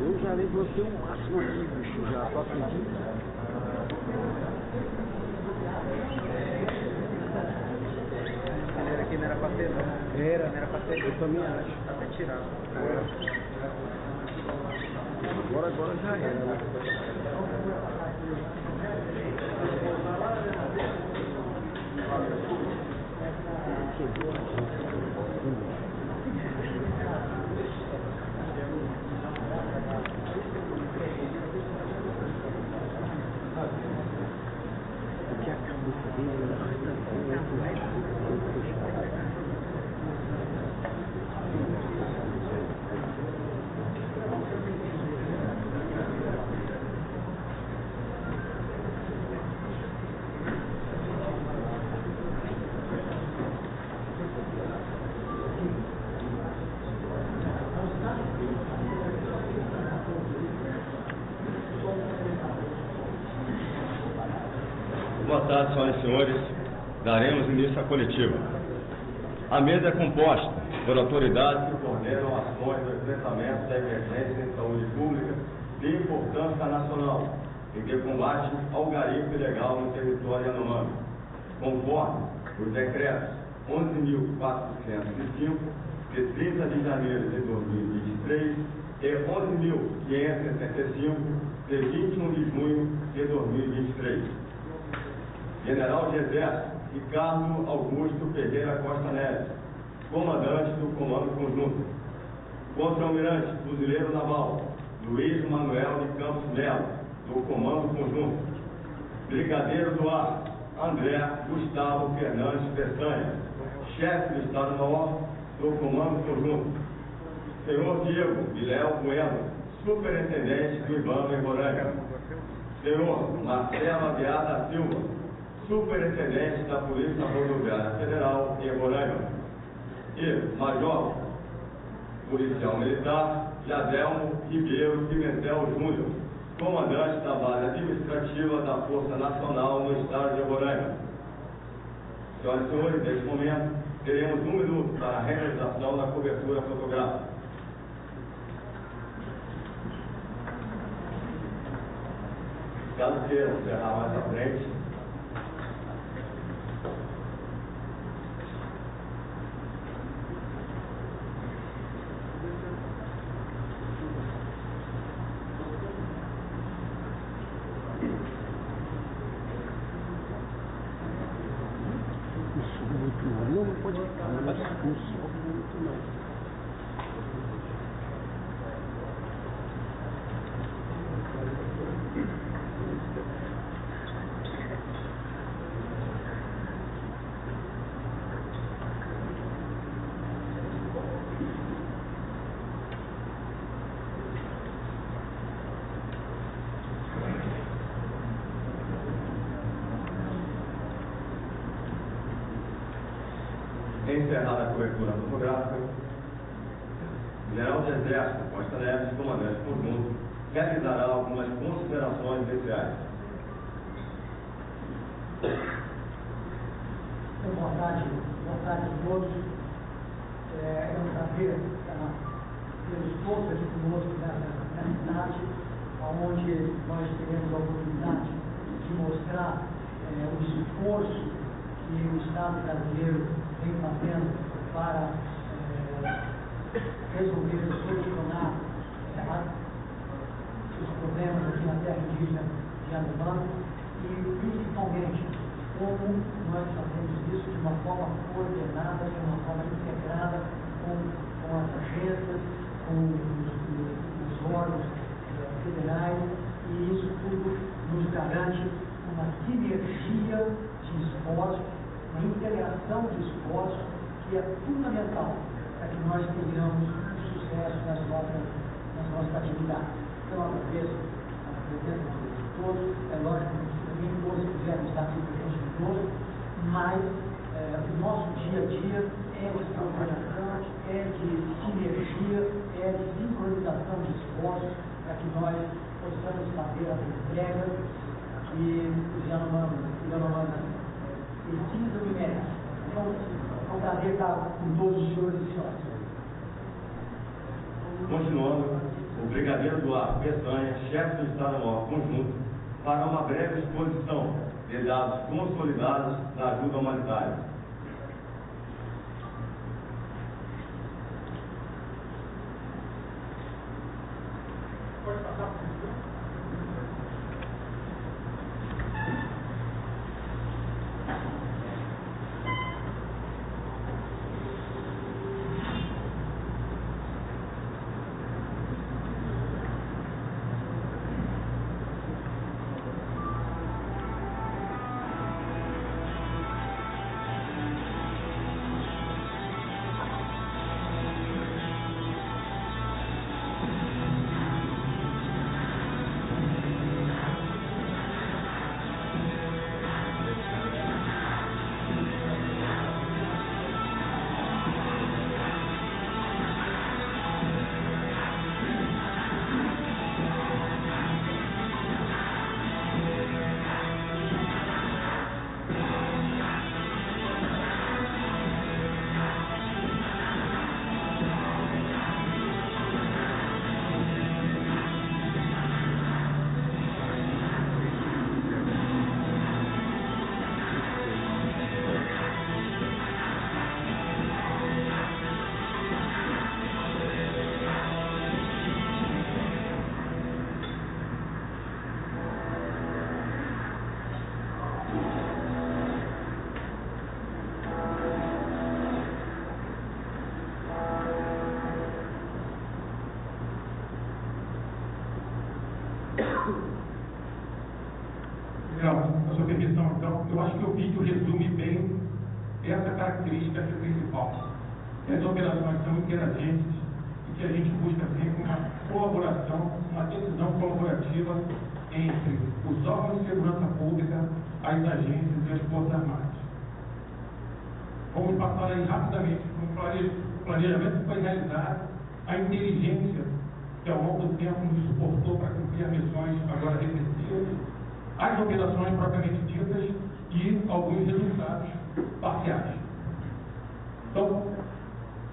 Eu já negociei o máximo aqui, bicho, já, só acredito. Aqui não era pra ter, não. Era. Não era pra ter. Eu também acho. Até tirar. Agora já era, né? Porque a cabeça dele Boa tarde, senhoras e senhores. Daremos início à coletiva. A mesa é composta por autoridades que coordenam ações do enfrentamento da emergência em saúde pública de importância nacional e de combate ao garimpo ilegal no território Yanomami, conforme os decretos 11.405, de 30 de janeiro de 2023 e 11.565, de 21 de junho de 2023. General de Exército Ricardo Augusto Ferreira Costa Neves, comandante do Comando Conjunto. Contra-almirante Fuzileiro Naval Luiz Manuel de Campos Melo, do Comando Conjunto. Brigadeiro do Ar André Gustavo Fernandes Peçanha, chefe do Estado-Maior do Comando Conjunto. Senhor Diego Viléo Bueno, superintendente do IBAMA em Roraima. Senhor Marcelo Aguiar da Silva, superintendente da Polícia Rodoviária Federal em Roraima. E Major Policial Militar Jadelmo Ribeiro Pimentel Júnior, comandante da base administrativa da Força Nacional no estado de Roraima. Senhoras e senhores, neste momento, teremos 1 minuto para a realização da cobertura fotográfica. Caso queiram encerrar mais à frente, não pode ficar, mas não sobe muito não. encerrada a cobertura fotográfica, o General de Exército Costa Neves, comandante conjunto, realizará algumas considerações iniciais. Boa tarde a todos. É um prazer tê-los todos aqui conosco nessa cidade, onde nós teremos a oportunidade de mostrar o esforço que o Estado brasileiro vem fazendo para resolver, solucionar os problemas aqui na terra indígena de Yanomami. e, principalmente, como nós fazemos isso de uma forma coordenada, de uma forma integrada com as agências, com os órgãos federais, e isso tudo nos garante uma sinergia de esforços, uma integração de esforços que é fundamental para que nós tenhamos sucesso nas nossas atividades. Então, agradeço a presença de todos. É lógico que nem todos quiserem estar aqui presentes conosco, mas o nosso dia a dia é de coordenação, é de sinergia, é de sincronização de esforços para que nós possamos fazer as entregas que os Yanomamis precisam e merecem. Então, é um prazer estar com todos os senhores e senhoras. Continuando, o Brigadeiro Eduardo Peçanha, chefe do Estado-Maior Conjunto, fará uma breve exposição de dados consolidados da ajuda humanitária. Pode passar por isso. A sua permissão, então, eu acho que o vídeo resume bem essa característica aqui principal. As operações são interagentes e que a gente busca sempre uma colaboração, uma decisão colaborativa entre os órgãos de segurança pública, as agências e as forças armadas. Vamos passar aí rapidamente o planejamento que foi realizado, a inteligência que ao longo do tempo nos suportou para cumprir as missões agora repressivas, as operações propriamente ditas e alguns resultados parciais. Então,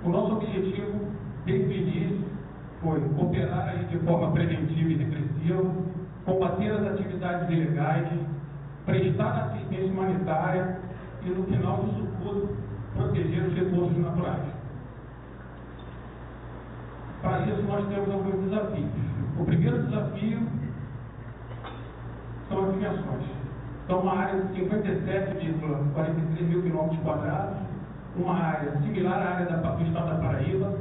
o nosso objetivo desde o início foi operar de forma preventiva e repressiva, combater as atividades ilegais, prestar assistência humanitária e, no final disso tudo, proteger os recursos naturais. Para isso, nós temos alguns desafios. O primeiro desafio são as dimensões. Então, uma área de 57,43 mil quilômetros quadrados, uma área similar à área do estado da Paraíba,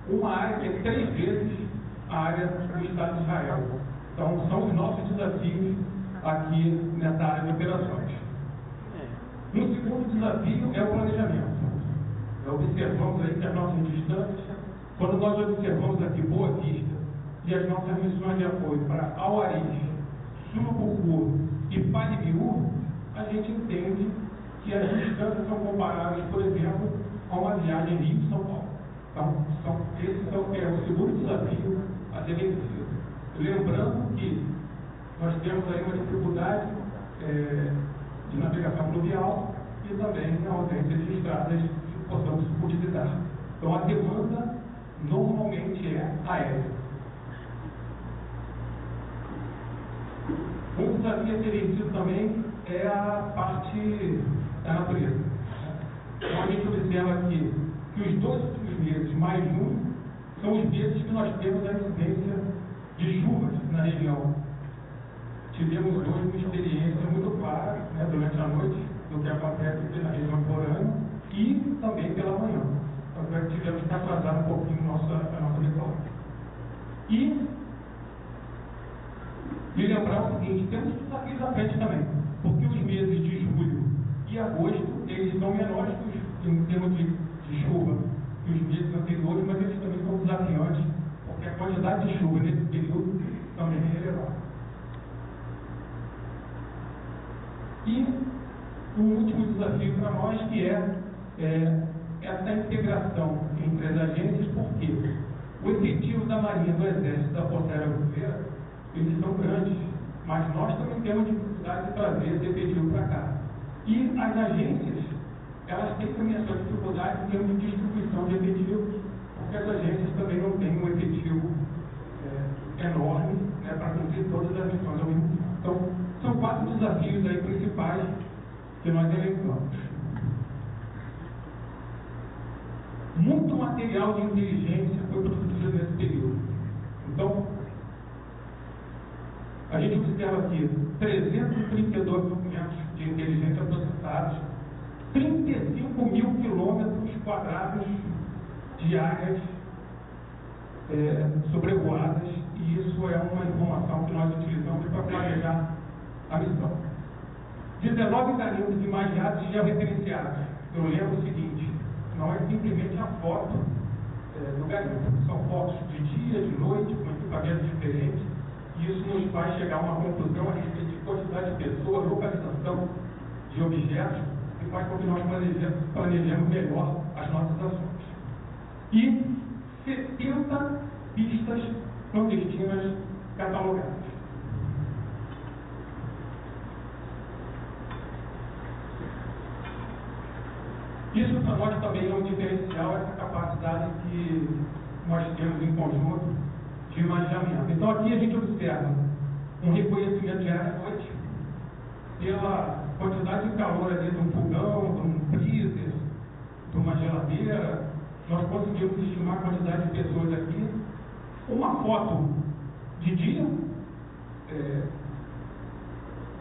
uma área que é 3 vezes a área do estado de Israel. Então, são os nossos desafios aqui nessa área de operações. Um segundo desafio é o planejamento. Observamos aí que as nossas distâncias, quando nós observamos aqui Boa Vista e as nossas missões de apoio para Auaris, Surucucu e Paribiú, a gente entende que as distâncias são comparáveis, por exemplo, a uma viagem Rio-São Paulo. Então, esse é o segundo desafio a ser vencido. Lembrando que nós temos aí uma dificuldade de navegação fluvial e também a ausência de estradas que possamos utilizar. Então, a demanda normalmente é aérea. Um desafio a ser vencido também é a parte da natureza. Então, a gente observa aqui que os 2 últimos meses, mais um, são os meses que nós temos a incidência de chuvas na região. tivemos hoje uma experiência muito clara, né, durante a noite, do que acontece aqui na região litorânea e também pela manhã. Então, tivemos que atrasar um pouquinho a nossa decolagem. E lembrar o seguinte, temos desafios à frente também, porque os meses de julho e agosto, eles são menores em termos de chuva que os meses anteriores, mas eles também são desafiantes, porque a quantidade de chuva nesse período também é elevada. E um último desafio para nós, que é essa integração entre as agências, porque o efetivo da Marinha, do Exército e da Força Aérea Brasileira, eles são grandes, mas nós também temos dificuldade de trazer esse efetivo para cá. E as agências, elas têm também essa dificuldade em termos de distribuição de efetivos, porque as agências também não têm um efetivo enorme, né, para cumprir todas as missões ao mesmo tempo. Então, são 4 desafios aí principais que nós elencamos. Muito material de inteligência foi produzido nesse período. Então, a gente observa aqui 332 documentos de inteligência processados, 35 mil quilômetros quadrados de áreas sobrevoadas, e isso é uma informação que nós utilizamos para planejar a missão. 19 garimpos imagiados e georreferenciados. Eu lembro o seguinte, não é simplesmente a foto do garimpo, são fotos de dia, de noite, com equipamentos diferentes, e isso nos faz chegar a uma conclusão a respeito de quantidade de pessoas, localização de objetos, e faz com que nós planejemos melhor as nossas ações. E 70 pistas clandestinas catalogadas. Isso para nós também é um diferencial, essa capacidade que nós temos em conjunto de imaginamento. Então aqui a gente observa um reconhecimento de área à noite, pela quantidade de calor ali de um fogão, de um freezer, de uma geladeira, nós conseguimos estimar a quantidade de pessoas aqui. Uma foto de dia,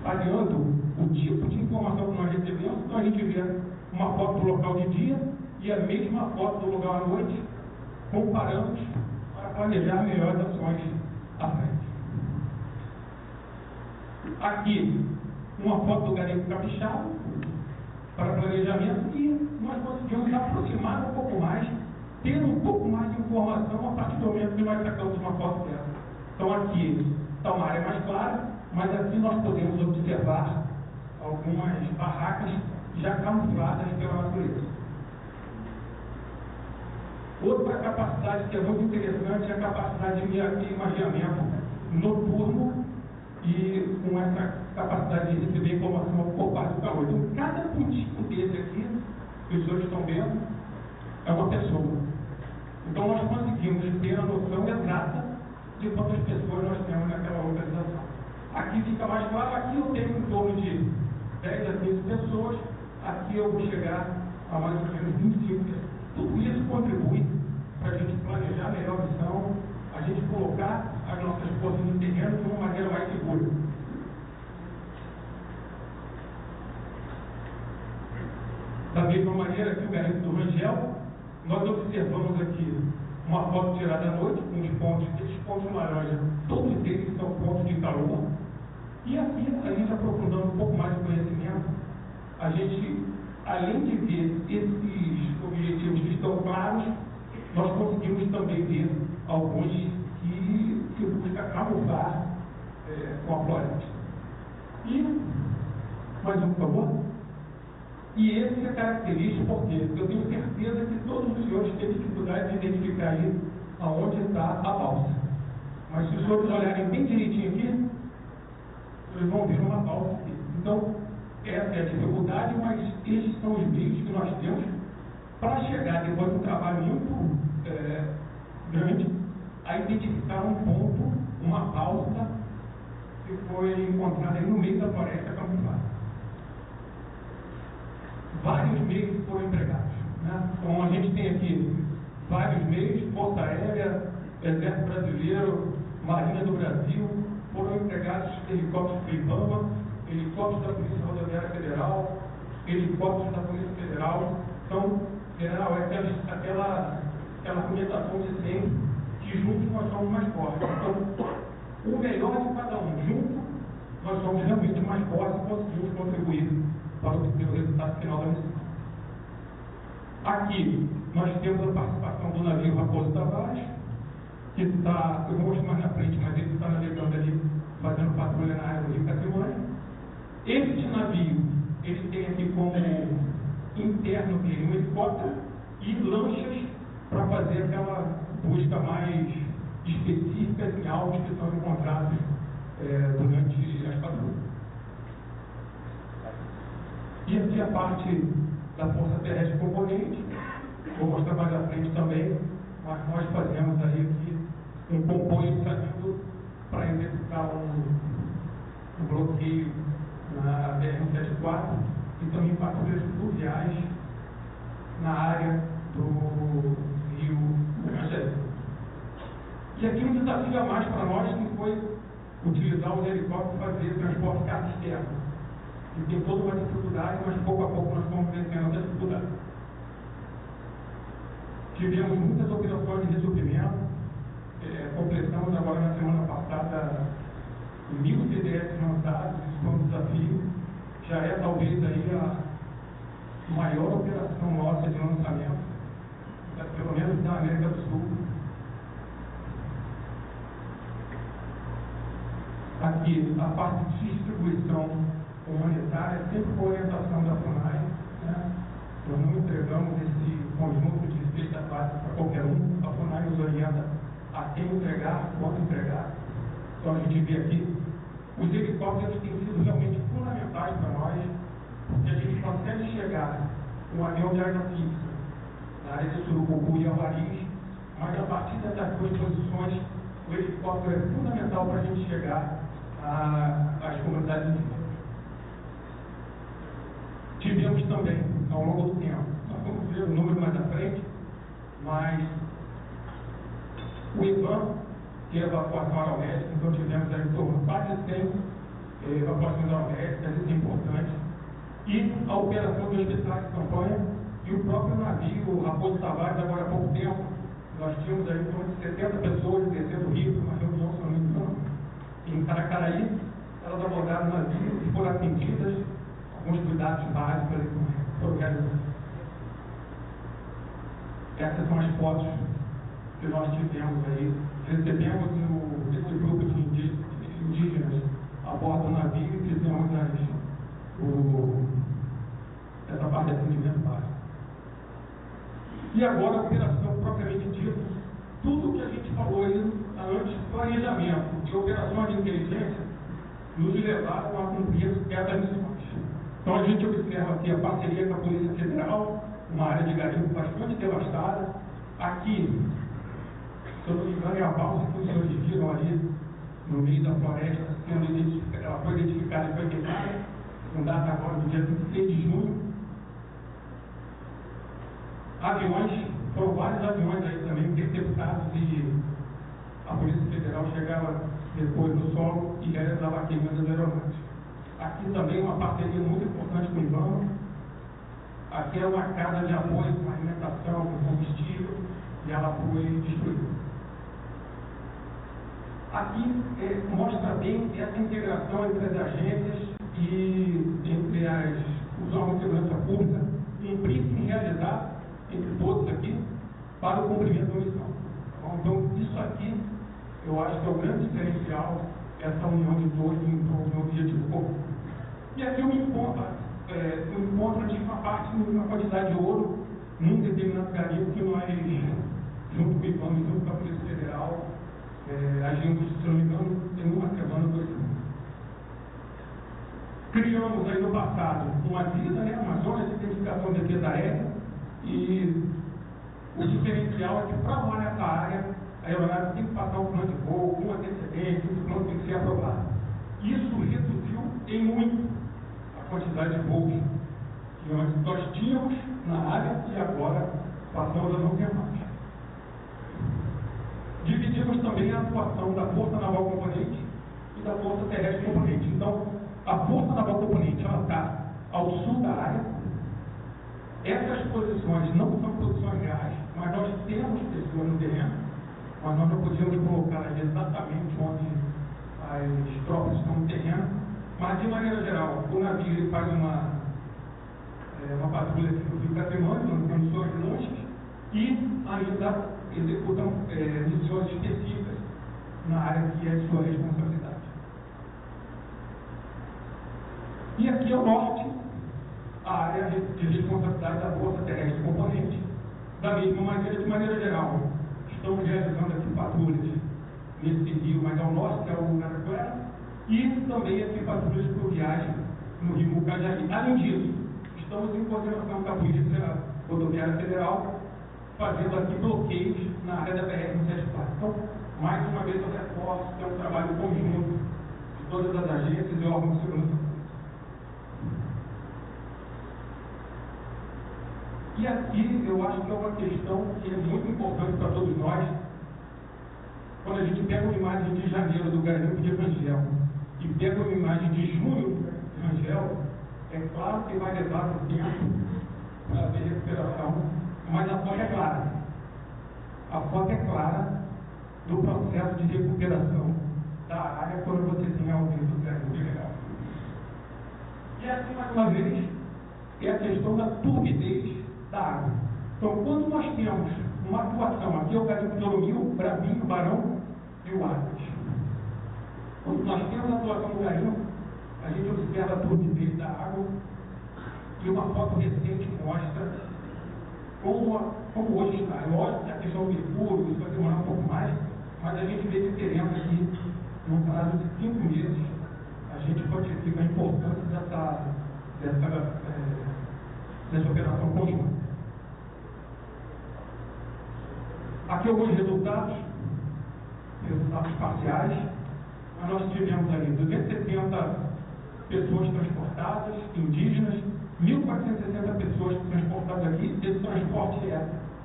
variando o tipo de informação que nós recebemos, então a gente vê uma foto do local de dia e a mesma foto do local à noite, comparamos para planejar melhor as ações à frente. Aqui, uma foto do garimpo capixaba para planejamento, e nós conseguimos aproximar um pouco mais, ter um pouco mais de informação a partir do momento que nós sacamos uma foto dessa. Então aqui está uma área mais clara, mas aqui nós podemos observar algumas barracas já camufladas pela natureza. Outra capacidade que é muito interessante é a capacidade de imaginamento noturno, e com essa capacidade de receber informação por parte do calor. Então, cada pontinho desse aqui, que os senhores estão vendo, é uma pessoa. Então, nós conseguimos ter a noção exata de quantas pessoas nós temos naquela localização. Aqui fica mais claro, aqui eu tenho em torno de 10 a 15 pessoas, aqui eu vou chegar a mais ou menos 25 pessoas. Tudo isso contribui para a gente planejar melhor a missão, a gente colocar as nossas forças no terreno de uma maneira mais segura. Da mesma maneira que o garimpo do Rangel, nós observamos aqui uma foto tirada à noite, com os pontos, esses pontos laranja, todos eles são pontos de calor. E aqui, a gente aprofundando um pouco mais o conhecimento, a gente, além de ver esses objetivos que estão claros, nós conseguimos também ver alguns que se busca camuflar com a floresta. E, mais um, por favor. E esse é característico porque eu tenho certeza que todos os senhores têm dificuldade de identificar aí aonde está a balsa. Mas se os senhores olharem bem direitinho aqui, vocês vão ver uma balsa aqui. Então, essa é a dificuldade, mas esses são os meios que nós temos para chegar, depois de um trabalho muito grande, a identificar um ponto, uma balsa que foi encontrada aí no meio da floresta camuflada. Vários meios foram empregados, né? Então a gente tem aqui vários meios: Força Aérea, Exército Brasileiro, Marinha do Brasil, foram empregados helicópteros do IBAMA, helicópteros da Polícia Rodoviária Federal, helicópteros da Polícia Federal. Então, general, é aquela argumentação de sempre que juntos nós somos mais fortes. Então, o melhor de cada um, juntos, nós somos realmente mais fortes e conseguimos contribuir para o resultado final da missão. Aqui, nós temos a participação do navio Raposo Tavares, que está, eu vou mostrar mais na frente, mas ele está navegando ali, fazendo patrulha na área do Rio Casimã. Este navio, ele tem aqui como interno dele um helicóptero e lanchas para fazer aquela busca mais específica em alvos que são encontrados durante as patrulhas. E aqui a parte da Força Terrestre Componente, vou mostrar mais à frente também, mas nós fazemos aí aqui um composto saindo para executar um bloqueio na BR-174 e também patrulhas fluviais na área do Rio Grande. E aqui um desafio a mais para nós que foi utilizar os helicópteros para fazer transporte de carga externa. E tem toda uma dificuldade, mas pouco a pouco nós estamos vencendo essa dificuldade. Tivemos muitas operações de resolvimento, completamos agora na semana passada 1000 CDS lançados, isso foi um desafio, já é talvez aí a maior operação nossa de lançamento, pelo menos da América do Sul. Aqui a parte de distribuição humanitária, sempre com orientação da FUNAI, né? Nós não entregamos esse conjunto de cesta básica para qualquer um, a FUNAI nos orienta a quem entregar, quando entregar. Então a gente vê aqui, os helicópteros têm sido realmente fundamentais para nós, porque a gente consegue chegar com um avião de área fixa na área de Surucucu e Alvaris, mas a partir dessas duas posições, o helicóptero é fundamental para a gente chegar às comunidades indígenas. Tivemos também, ao longo do tempo, nós vamos ver o número mais à frente, mas o IBAM, que é a evacuação aeromédica, então tivemos aí em torno de quase 100 evacuações aeromédicas, isso é importante, e a operação de hospitais de campanha, e o próprio navio, o Raposo Tavares, agora há pouco tempo, nós tínhamos aí em torno de 70 pessoas descendo o rio para uma reunião, se não me engano, em Caracaraí. Elas abordaram o navio e foram atendidas, alguns cuidados básicos ali foram realizados. Essas são as fotos que nós tivemos aí. Recebemos esse grupo de indígenas a bordo do navio e fizemos essa parte de atendimento básico. E agora a operação propriamente dita, tudo que a gente falou aí antes, planejamento e operações de inteligência, nos levaram a cumprir essas missões. Então a gente observa aqui a parceria com a Polícia Federal, uma área de garimpo bastante devastada. Aqui, se eu não me engano, é a balsa que os senhores viram ali no meio da floresta, sendo identificada, ela foi identificada e foi queimada, com data agora do dia 26 de junho. Aviões, foram vários aviões aí também interceptados e a Polícia Federal chegava depois no solo e realizava a queima das aeronaves. Aqui também uma parceria muito importante com o IBAMA. Aqui é uma casa de apoio com alimentação, com combustível, e ela foi destruída. Aqui mostra bem essa integração entre as agências e entre os órgãos de segurança pública, um príncipe realizado entre todos aqui para o cumprimento da missão. Então, isso aqui, eu acho que é o grande diferencial, essa união de todos em torno de um objetivo comum. E aqui eu me encontro de uma parte, uma quantidade de ouro, num determinado garimpo que nós, junto com o IBAMA e junto com a Polícia Federal, agimos, se não me engano, em uma semana, 2 semanas. Criamos aí no passado uma vida, uma zona de identificação de defesa aérea, e o diferencial é que para voar nessa área, a aeronave tem que passar um plano de voo com antecedência, esse plano tem que ser aprovado. Isso reduziu em muito a quantidade de voos que nós tínhamos na área e agora passamos a não ter mais. Dividimos também a atuação da Força Naval Componente, e da Força Terrestre Componente. Então, a Força Naval Componente está ao sul da área. Essas posições não são posições reais, mas nós temos pessoas no terreno, mas nós não podíamos colocar exatamente onde as tropas estão no terreno. Mas, de maneira geral, o navio ele faz uma patrulha aqui no Rio Catrimônio, em condições lanches, e ainda executam missões específicas na área que é de sua responsabilidade. E aqui ao norte, a área de responsabilidade da Força Terrestre Componente. Da mesma maneira, de maneira geral, estamos realizando aqui patrulhas nesse rio mais ao norte, que é o Araraquara, e também aqui patrulhas fluviais no rio Mucajaí. Além disso, estamos em coordenação com a Polícia Rodoviária Federal, fazendo aqui bloqueios na área da BR-174. Então, mais uma vez eu reforço que é um trabalho conjunto de todas as agências e órgãos de segurança. E aqui eu acho que é uma questão que é muito importante para todos nós. Quando a gente pega uma imagem de janeiro do garimpo de Rangel e pega uma imagem de junho de Rangel, é claro que vai levar um tempo para haver recuperação, mas a foto é clara. A foto é clara do processo de recuperação da área quando você tem aumento do garimpo ilegal. E aqui, mais uma vez, é a questão da turbidez da água. Então, quando nós temos uma atuação, aqui é o garimpo de Oromil, Bravinho, Barão e o Arcos. Quando nós temos a atuação do garimpo, a gente observa a turbidez da água e uma foto recente mostra como hoje está. É lógico que a questão do mercúrio, isso vai demorar um pouco mais, mas a gente vê diferença aqui, no prazo de 5 meses, a gente quantifica a importância dessa operação conjunta. Aqui alguns resultados parciais. Nós tivemos ali 270 pessoas transportadas, indígenas, 1.460 pessoas transportadas aqui. Esse transporte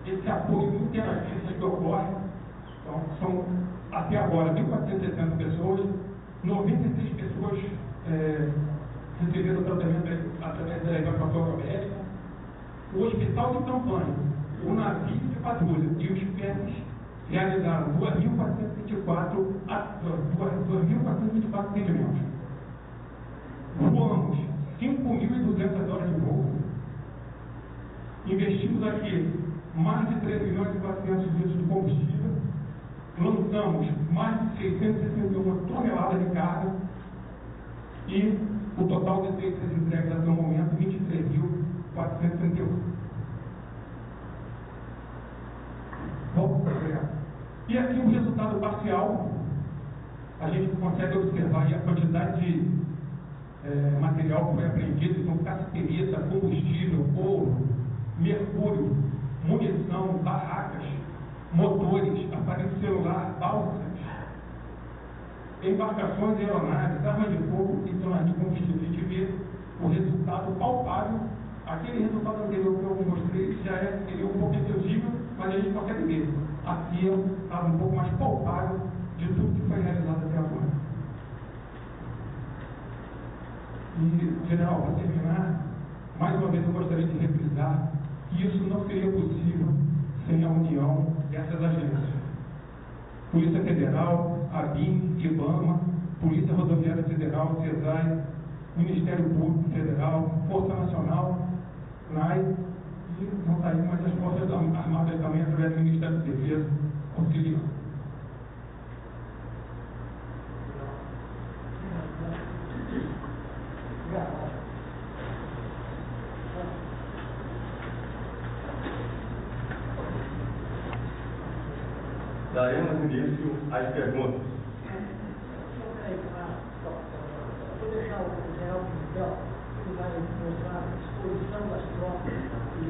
esse apoio interagências que ocorre. Então, são até agora 1.460 pessoas, 96 pessoas receberam tratamento através da evacuação médica. O hospital de campanha, o navio de patrulha e os PETs realizaram 2.424 atendimentos. Voamos 5.200 horas de voo. Investimos aqui mais de 3.400.000 litros de combustível. Lançamos mais de 661 toneladas de carga. E o total de feitas entregues até o momento, 23.431. Bom, e aqui o resultado parcial, a gente consegue observar aí a quantidade de material que foi apreendido, então cassiterita, combustível, ouro, mercúrio, munição, barracas, motores, aparelho celular, bálsas, embarcações e aeronaves, armas de fogo e toneladas de combustível. A gente vê o resultado palpável. Aquele resultado anterior que eu mostrei já seria um pouco intangível, mas a gente consegue ver. Aqui estava um pouco mais palpável de tudo que foi realizado até agora. E, general, para terminar, mais uma vez eu gostaria de reprisar que isso não seria possível sem a união dessas agências. Polícia Federal, ABIN, IBAMA, Polícia Rodoviária Federal, CESAI, Ministério Público Federal, Força Nacional, NAI, e não está aí, mas as Forças Armadas também, através do Ministério da Defesa, auxiliam. Daremos início às perguntas. Vou deixar o general Pimentel, que vai mostrar a disposição das tropas e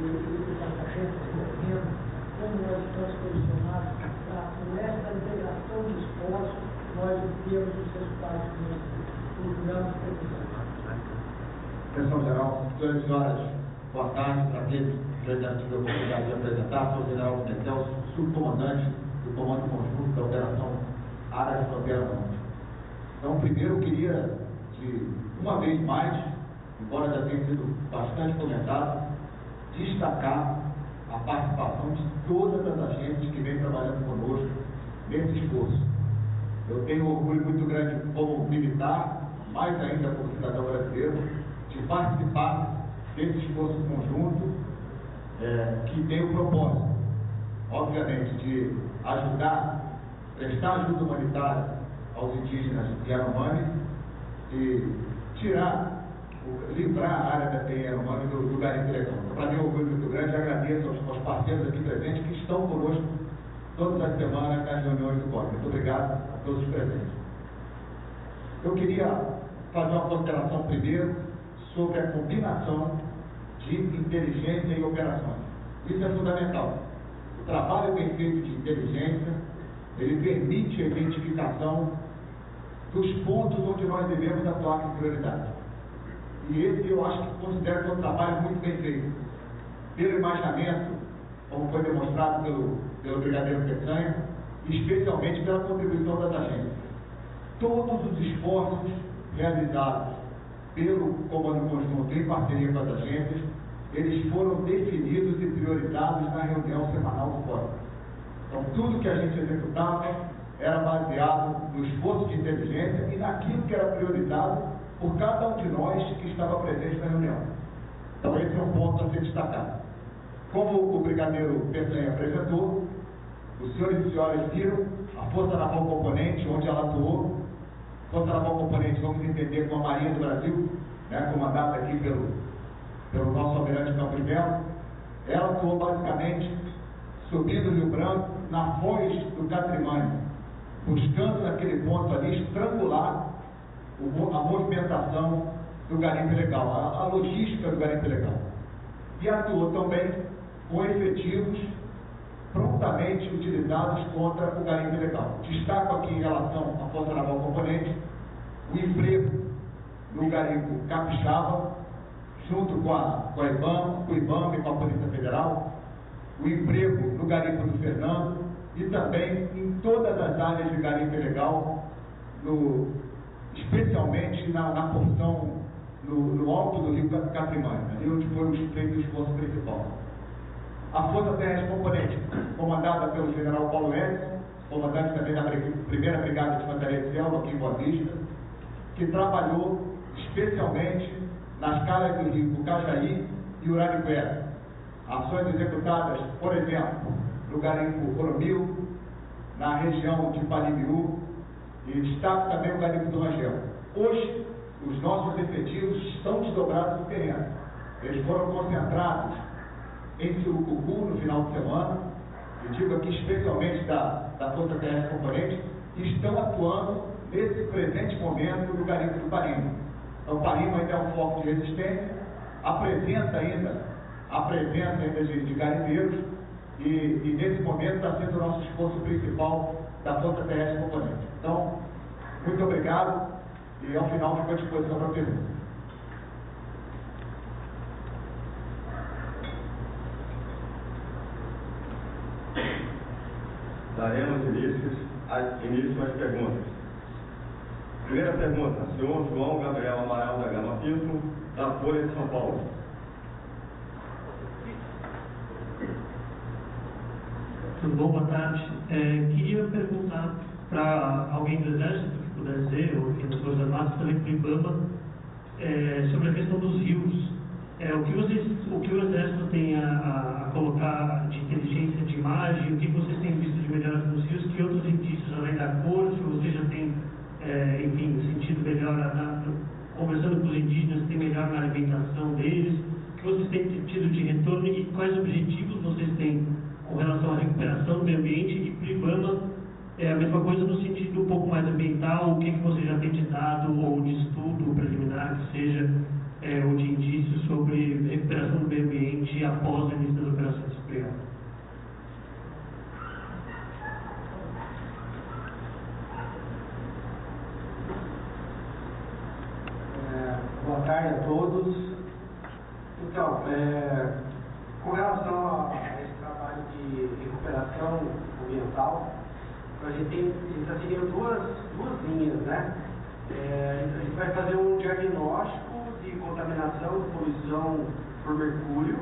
das agências do governo, como nós estamos posicionados para, por essa integração de esforços, nós obtermos os resultados que nós procuramos precisar. Direção Geral, senhores e senhoras, boa tarde, prazer que eu já tive a oportunidade de apresentar. Sou o general Pimentel, subcomandante do Comando Conjunto da Operação Área de Fronteira Norte. Então, primeiro eu queria, uma vez mais, embora já tenha sido bastante comentado, destacar a participação de todas as agências que vêm trabalhando conosco nesse esforço. Eu tenho um orgulho muito grande como militar, mais ainda como cidadão brasileiro, de participar desse esforço conjunto que tem o propósito, obviamente, de ajudar, prestar ajuda humanitária aos indígenas de Yanomami e livrar a área da Yanomami do garimpo ilegal. Para mim é um orgulho muito grande, agradeço aos parceiros aqui presentes que estão conosco todas as semanas nas reuniões do COP. Muito obrigado a todos os presentes. Eu queria fazer uma consideração primeiro sobre a combinação de inteligência e operações. Isso é fundamental. O trabalho bem feito de inteligência, ele permite a identificação dos pontos onde nós devemos atuar com prioridade. E esse eu acho que considero que é um trabalho muito bem feito. Pelo imaginamento, como foi demonstrado pelo brigadeiro Peçanha, e especialmente pela contribuição das agências. Todos os esforços realizados pelo Comando Conjunto em parceria com as agências, eles foram definidos e priorizados na reunião semanal do Fórum. Então, tudo que a gente executava era baseado no esforço de inteligência e naquilo que era priorizado por cada um de nós que estava presente na reunião. Então, esse é um ponto a ser destacado. Como o brigadeiro Peçanha apresentou, os senhores e senhoras viram a Força Naval Componente, onde ela atuou. Força Naval Componente, vamos entender, com a Marinha do Brasil, comandada aqui pelo nosso almirante Campos Melo. Ela atuou basicamente subindo o Rio Branco, na foz do Catrimânio, buscando naquele ponto ali estrangular a movimentação do garimpo ilegal, a logística do garimpo ilegal. E atuou também com efetivos prontamente utilizados contra o garimpo ilegal. Destaco aqui em relação à Força Naval Componente o emprego no garimpo capixaba, junto com o IBAMA e com a Polícia Federal, o emprego no garimpo do Fernando e também em todas as áreas de garimpo ilegal, especialmente na porção no alto do rio Catrimânio, ali onde foi o esforço principal. A Força Terrestre Componente, comandada pelo general Paulo Edson, comandante também da Primeira Brigada de Infantaria de Selva, aqui em Boa Vista, que trabalhou especialmente nas calhas do rio Pucajaí e Uraricuera. Ações executadas, por exemplo, no garimpo Coromil, na região de Palibiú, e destaco também o garimpo do Rangel. Hoje, os nossos efetivos estão desdobrados no terreno. Eles foram concentrados em Surucucu no final de semana, e digo aqui especialmente da Força Terrestre Componente, que estão atuando nesse presente momento no garimpo do Parima. Então, Parima ainda é um foco de resistência, apresenta ainda a presença de garimpeiros, e nesse momento está sendo o nosso esforço principal da Força Terrestre Componente. Então, muito obrigado, e ao final fico à disposição para perguntas. Daremos início às perguntas. Primeira pergunta, senhor João Gabriel Amaral da Gama Pinto, da Folha de São Paulo. Tudo bom? Boa tarde. Queria perguntar para alguém do Exército, que puder dizer, ou das Forças Armadas, também para o IBAMA, sobre a questão dos rios. O que o Exército tem a colocar de inteligência de imagem, o que vocês têm visto de melhoras nos rios, que outros indícios além da cor, se você já tem, enfim, sentido melhor, conversando com os indígenas, tem melhor na alimentação deles, o que vocês têm tido de retorno e quais objetivos vocês têm com relação à recuperação do meio ambiente, e para o IBAMA é a mesma coisa no sentido um pouco mais ambiental, o que você já tem de dado ou de estudo preliminar que seja, ou de indícios sobre recuperação do meio ambiente após o início das operações. Obrigado. Boa tarde a todos. Então, com relação a esse trabalho de recuperação ambiental, a gente está seguindo duas linhas, né? A gente vai fazer um diagnóstico de contaminação, de poluição por mercúrio.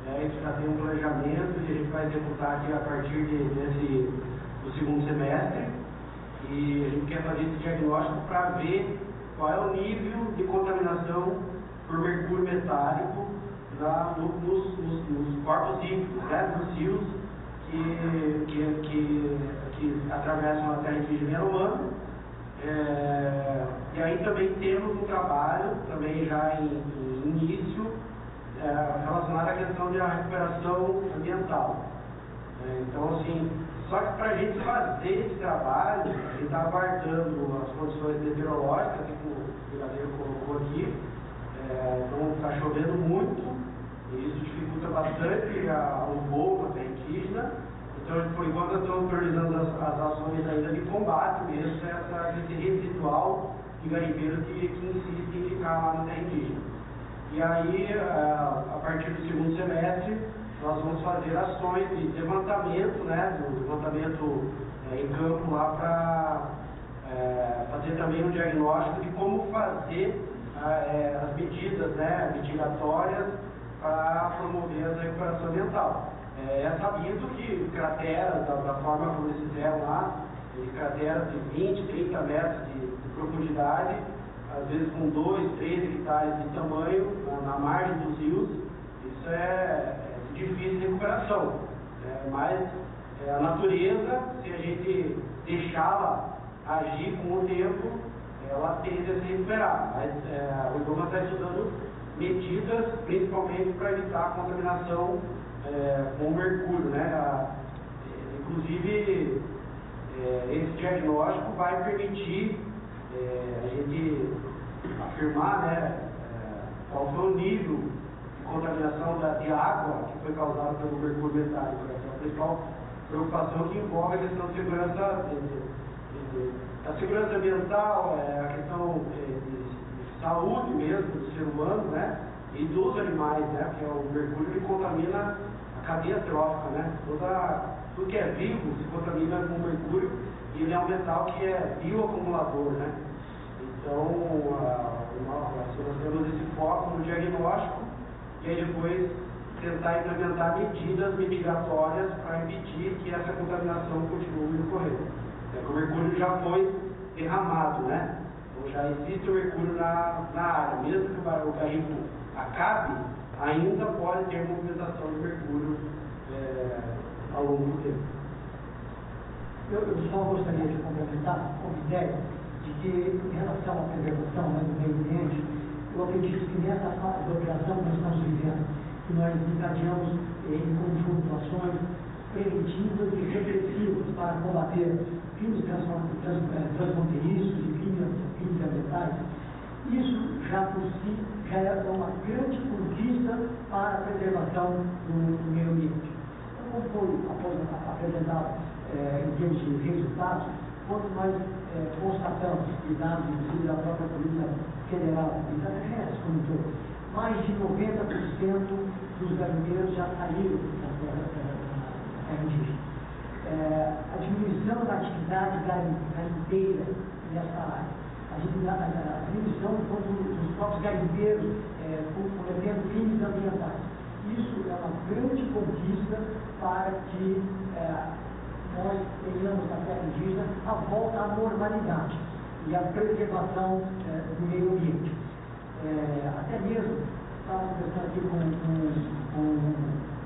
A gente já tem um planejamento que a gente vai executar aqui a partir do segundo semestre. E a gente quer fazer esse diagnóstico para ver qual é o nível de contaminação por mercúrio metálico nos corpos hídricos, né, nos rios que atravessam a terra indígena Yanomami. E aí também temos um trabalho, também já em início, relacionado à questão da recuperação ambiental. Então, assim, só que para a gente fazer esse trabalho, a gente está aguardando as condições meteorológicas, que o brigadeiro colocou aqui. Então, está chovendo muito, e isso dificulta bastante o voo na terra indígena. Então, por enquanto, nós estamos priorizando as ações ainda de combate mesmo, esse residual de garimpeiros que insiste em ficar lá na terra indígena. E aí, a partir do segundo semestre, nós vamos fazer ações de levantamento, né, do levantamento em campo lá para fazer também um diagnóstico de como fazer as medidas, né, mitigatórias para promover essa recuperação ambiental. É sabido que crateras, da forma como eles fizeram lá, crateras de 20, 30 metros de profundidade, às vezes com 2, 3 hectares de tamanho, na margem dos rios, isso é difícil de recuperação. Mas a natureza, se a gente deixá-la agir com o tempo, ela tende a se recuperar. Mas o IBAMA está estudando medidas, principalmente para evitar a contaminação com o mercúrio, né? Inclusive, esse diagnóstico vai permitir a gente afirmar, né, qual foi o nível de contaminação de água que foi causada pelo mercúrio metálico. Essa é a principal preocupação que envolve a questão de segurança, a segurança ambiental, a questão de saúde mesmo do ser humano, né, e dos animais, né, porque o mercúrio ele contamina a cadeia trófica, né, tudo que é vivo se contamina com o mercúrio, e ele é um metal que é bioacumulador, né. Então, nós temos esse foco no diagnóstico e aí depois tentar implementar medidas mitigatórias para impedir que essa contaminação continue ocorrendo. O mercúrio já foi derramado, né? Então já existe o mercúrio na área. Mesmo que o garimpo acabe, ainda pode ter movimentação de mercúrio ao longo do tempo. Eu só gostaria de complementar com a ideia de que, em relação à preservação, né, do meio ambiente, eu acredito que nessa fase de operação que nós estamos vivendo, que nós encadeamos em conjunto ações preventivas e repressivas para combater crimes transfronteiriços e crimes ambientais, isso já por si já é uma grande conquista para a preservação do meio ambiente. Como foi apresentado em termos de resultados, quando nós constatamos que dados inclusive da própria Polícia Federal e da FES como um todo, mais de 90% dos garimpeiros já saíram da terra indígena. A diminuição da atividade garimpeira nessa área, a diminuição dos próprios garimpeiros cometendo crimes ambientais. Isso é uma grande conquista para que nós tenhamos na terra indígena a volta à normalidade e a preservação do meio ambiente. Até mesmo, estava conversando aqui com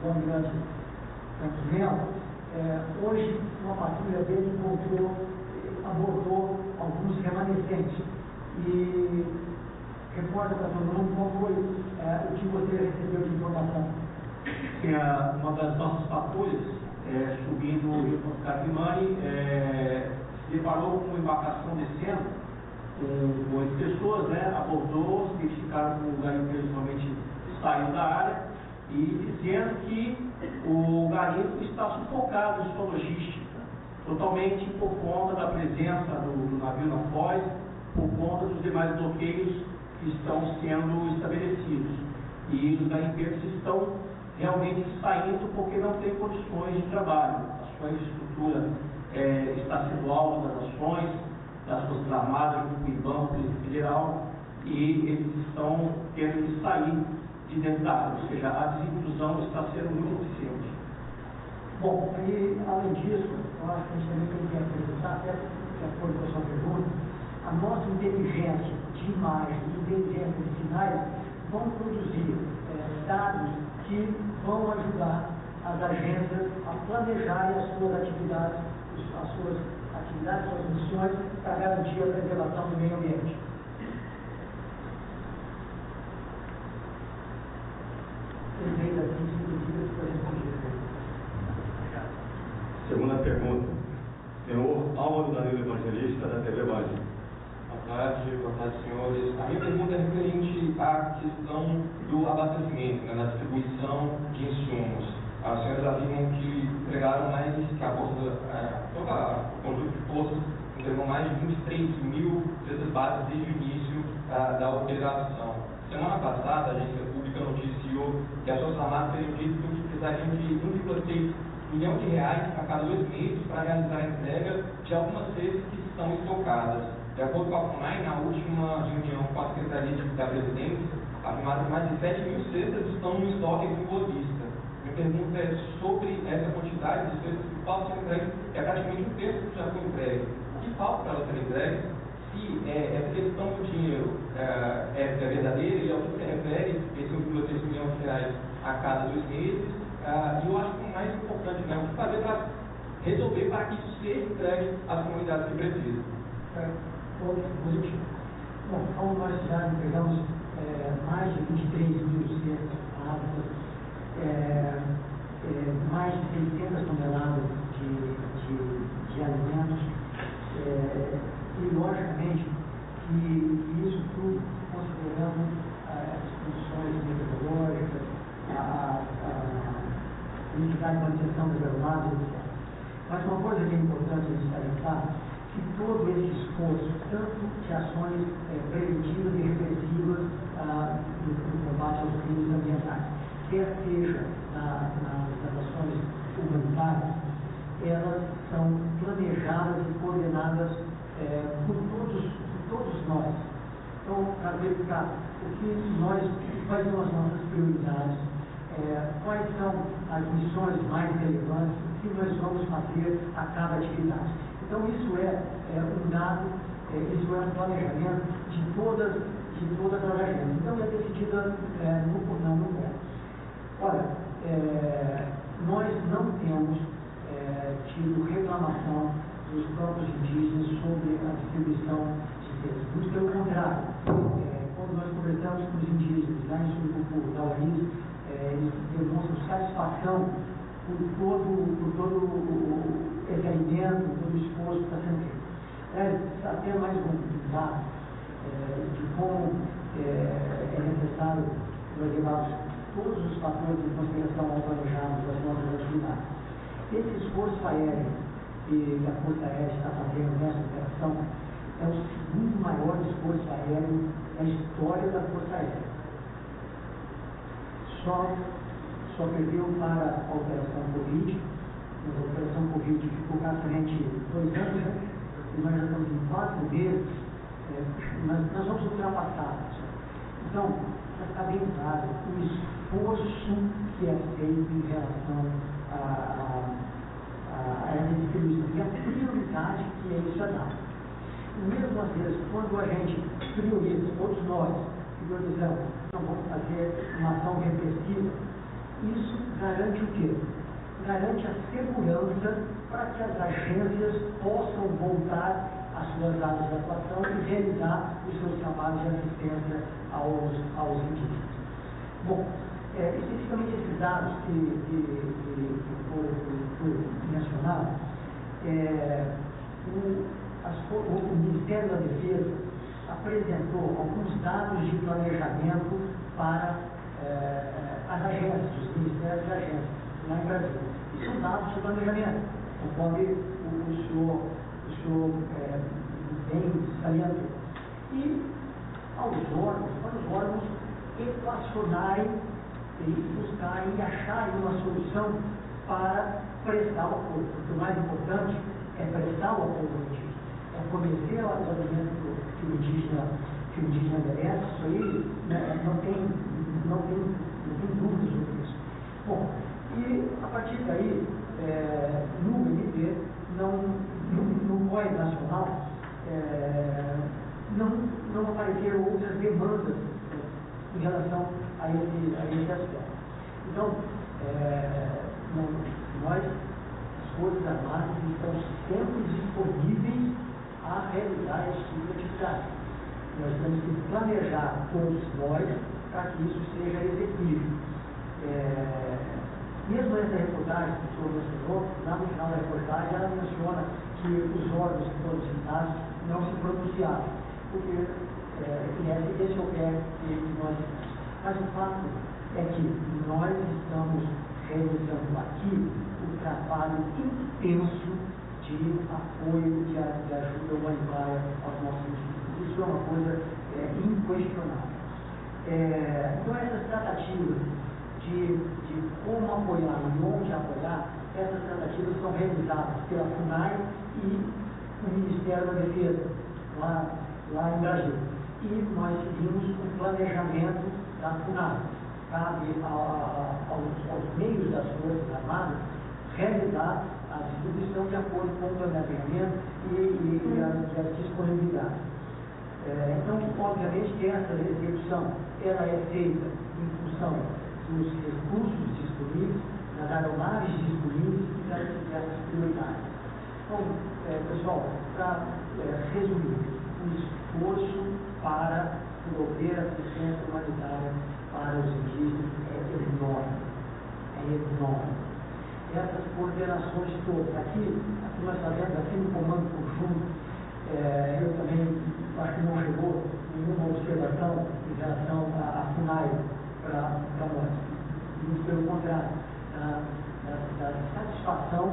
o almirante Campos Melo, hoje uma patrulha dele abordou alguns remanescentes. E recorda para todo mundo qual foi o que você recebeu de informação. Uma das nossas patrulhas, subindo o Rio Capimani, se deparou com uma embarcação descendo com 8 pessoas, né, abordou, se identificaram com o garimpeiro realmente saiu da área e dizendo que o garimpo está sufocado em sua logística, totalmente por conta da presença do navio na foz, por conta dos demais bloqueios que estão sendo estabelecidos. E os garimpeiros estão realmente saindo porque não tem condições de trabalho. A sua infraestrutura está sendo alvo das ações, das Forças Armadas, junto com o IBAMA, Polícia Federal, e eles estão tendo que sair de dentro da área, ou seja, a desinclusão está sendo muito eficiente. Bom, e além disso, eu acho que a gente também tem que apresentar, até de acordo com a sua pergunta, a nossa inteligência de imagem e inteligência de sinais vão produzir dados que vão ajudar as agências a planejarem as suas atividades, suas missões, para garantir a preservação do meio ambiente. Segunda pergunta. Senhor Álvaro Danilo Evangelista, da TV Band. Boa tarde, senhores. A minha pergunta é referente à questão do abastecimento, na distribuição de insumos. As senhoras afirmam que entregaram mais, que a força, o conjunto de forças entregou mais de 23 mil cestas básicas desde o início da operação. Semana passada, a agência pública noticiou que as Forças Armadas teriam dito que precisariam de R$1,6 milhão a cada 2 meses para realizar a entrega de algumas cestas que estão estocadas. De acordo com a FUNAI, na última reunião com a Secretaria da Presidência, afirmaram que mais de 7 mil cestas estão no estoque aqui em Boa Vista. Minha pergunta é sobre essa quantidade de cestas que faltam ser entregues, é praticamente um terço que já foi entregue. O que falta para elas serem entregues? Se essa questão do dinheiro é verdadeira e ao que se refere esse R$1,6 milhão a cada 2 meses, e eu acho que o mais importante, né, o que fazer para resolver para que isso seja entregue às comunidades que precisam. Positivo. Bom, como nós já entregamos mais de 23 mil cestas básicas, mais de 600 toneladas de alimentos, e logicamente que isso tudo considerando as condições meteorológicas, a unicidade de manutenção das aeronaves, etc. Mas uma coisa que é importante a gente salientar, que todo esse esforço, tanto de ações preventivas e repressivas no combate aos crimes ambientais, quer seja nas ações humanitárias, elas são planejadas e coordenadas por todos nós. Então, para verificar quais são as nossas prioridades, quais são as missões mais relevantes, o que nós vamos fazer a cada atividade. Então, isso é um dado, isso é um planejamento de todas as agências. Então, é decidida no plano. Olha, nós não temos tido reclamação dos próprios indígenas sobre a distribuição de cestas. Muito pelo contrário, quando nós conversamos com os indígenas lá em Surucupu, da UNIS, eles demonstram satisfação por todo esse alimento, todo o esforço que está sendo feito. Até mais um dado de como é necessário levar todos os fatores de consideração ao planejamento das nossas atividades. Esse esforço aéreo que a Força Aérea está fazendo nessa operação é o segundo maior esforço aéreo da história da Força Aérea. Só perdeu para a Operação Covid, mas a Operação Covid ficou praticamente 2 anos, e nós já estamos em 4 meses, nós vamos ultrapassar isso. Então, está bem claro o esforço que é feito em relação a essa distribuição e a prioridade que é isso é dado. Mesmo às vezes, quando a gente prioriza, todos nós priorizamos, então vamos fazer uma ação repressiva, isso garante o quê? Garante a segurança para que as agências possam voltar às suas áreas de atuação e realizar os seus trabalhos de assistência aos indígenas. Bom, especificamente esses dados que foram mencionados, o Ministério da Defesa apresentou alguns dados de planejamento para as agências, os ministérios e agências, lá em Brasil. E são dados de planejamento, conforme o senhor bem salientou. E para os órgãos equacionarem e buscarem e acharem uma solução para prestar o apoio. Porque o mais importante é prestar o apoio ao indígena. fornecer o alimento que o indígena merece, isso aí, né, não tem dúvidas sobre isso. Bom, e a partir daí, no MP, no COE nacional, não apareceram outras demandas em relação a esse aspecto. Então, nós, as Forças Armadas, estão sempre disponíveis a realizar esse tipo de atividade. Nós temos que planejar todos nós para que isso seja executível. Mesmo essa reportagem que o senhor mencionou, lá no final da reportagem, ela menciona que os órgãos que foram citados não se pronunciaram, porque esse é o pé que nós temos. Mas o fato é que nós estamos realizando aqui um trabalho intenso de apoio, de ajuda humanitária aos nossos indígenas. Isso é uma coisa inquestionável. Então, essas tratativas de como apoiar e onde apoiar, essas tratativas são realizadas pela FUNAI e o Ministério da Defesa, lá em Brasília. E nós seguimos o planejamento da FUNAI. Cabe aos meios das Forças Armadas realizar a distribuição de acordo com o planejamento e as disponibilidades. Então, obviamente, que essa execução ela é feita em função dos recursos disponíveis, das aeronaves disponíveis e dessas prioridades. Então, pessoal, para resumir, o esforço para promover assistência humanitária para os indígenas é enorme. Essas coordenações todas, aqui nós fazemos, aqui no Comando Conjunto, eu também acho que não chegou nenhuma observação em relação à FUNAI para nós. Muito pelo contrário, da satisfação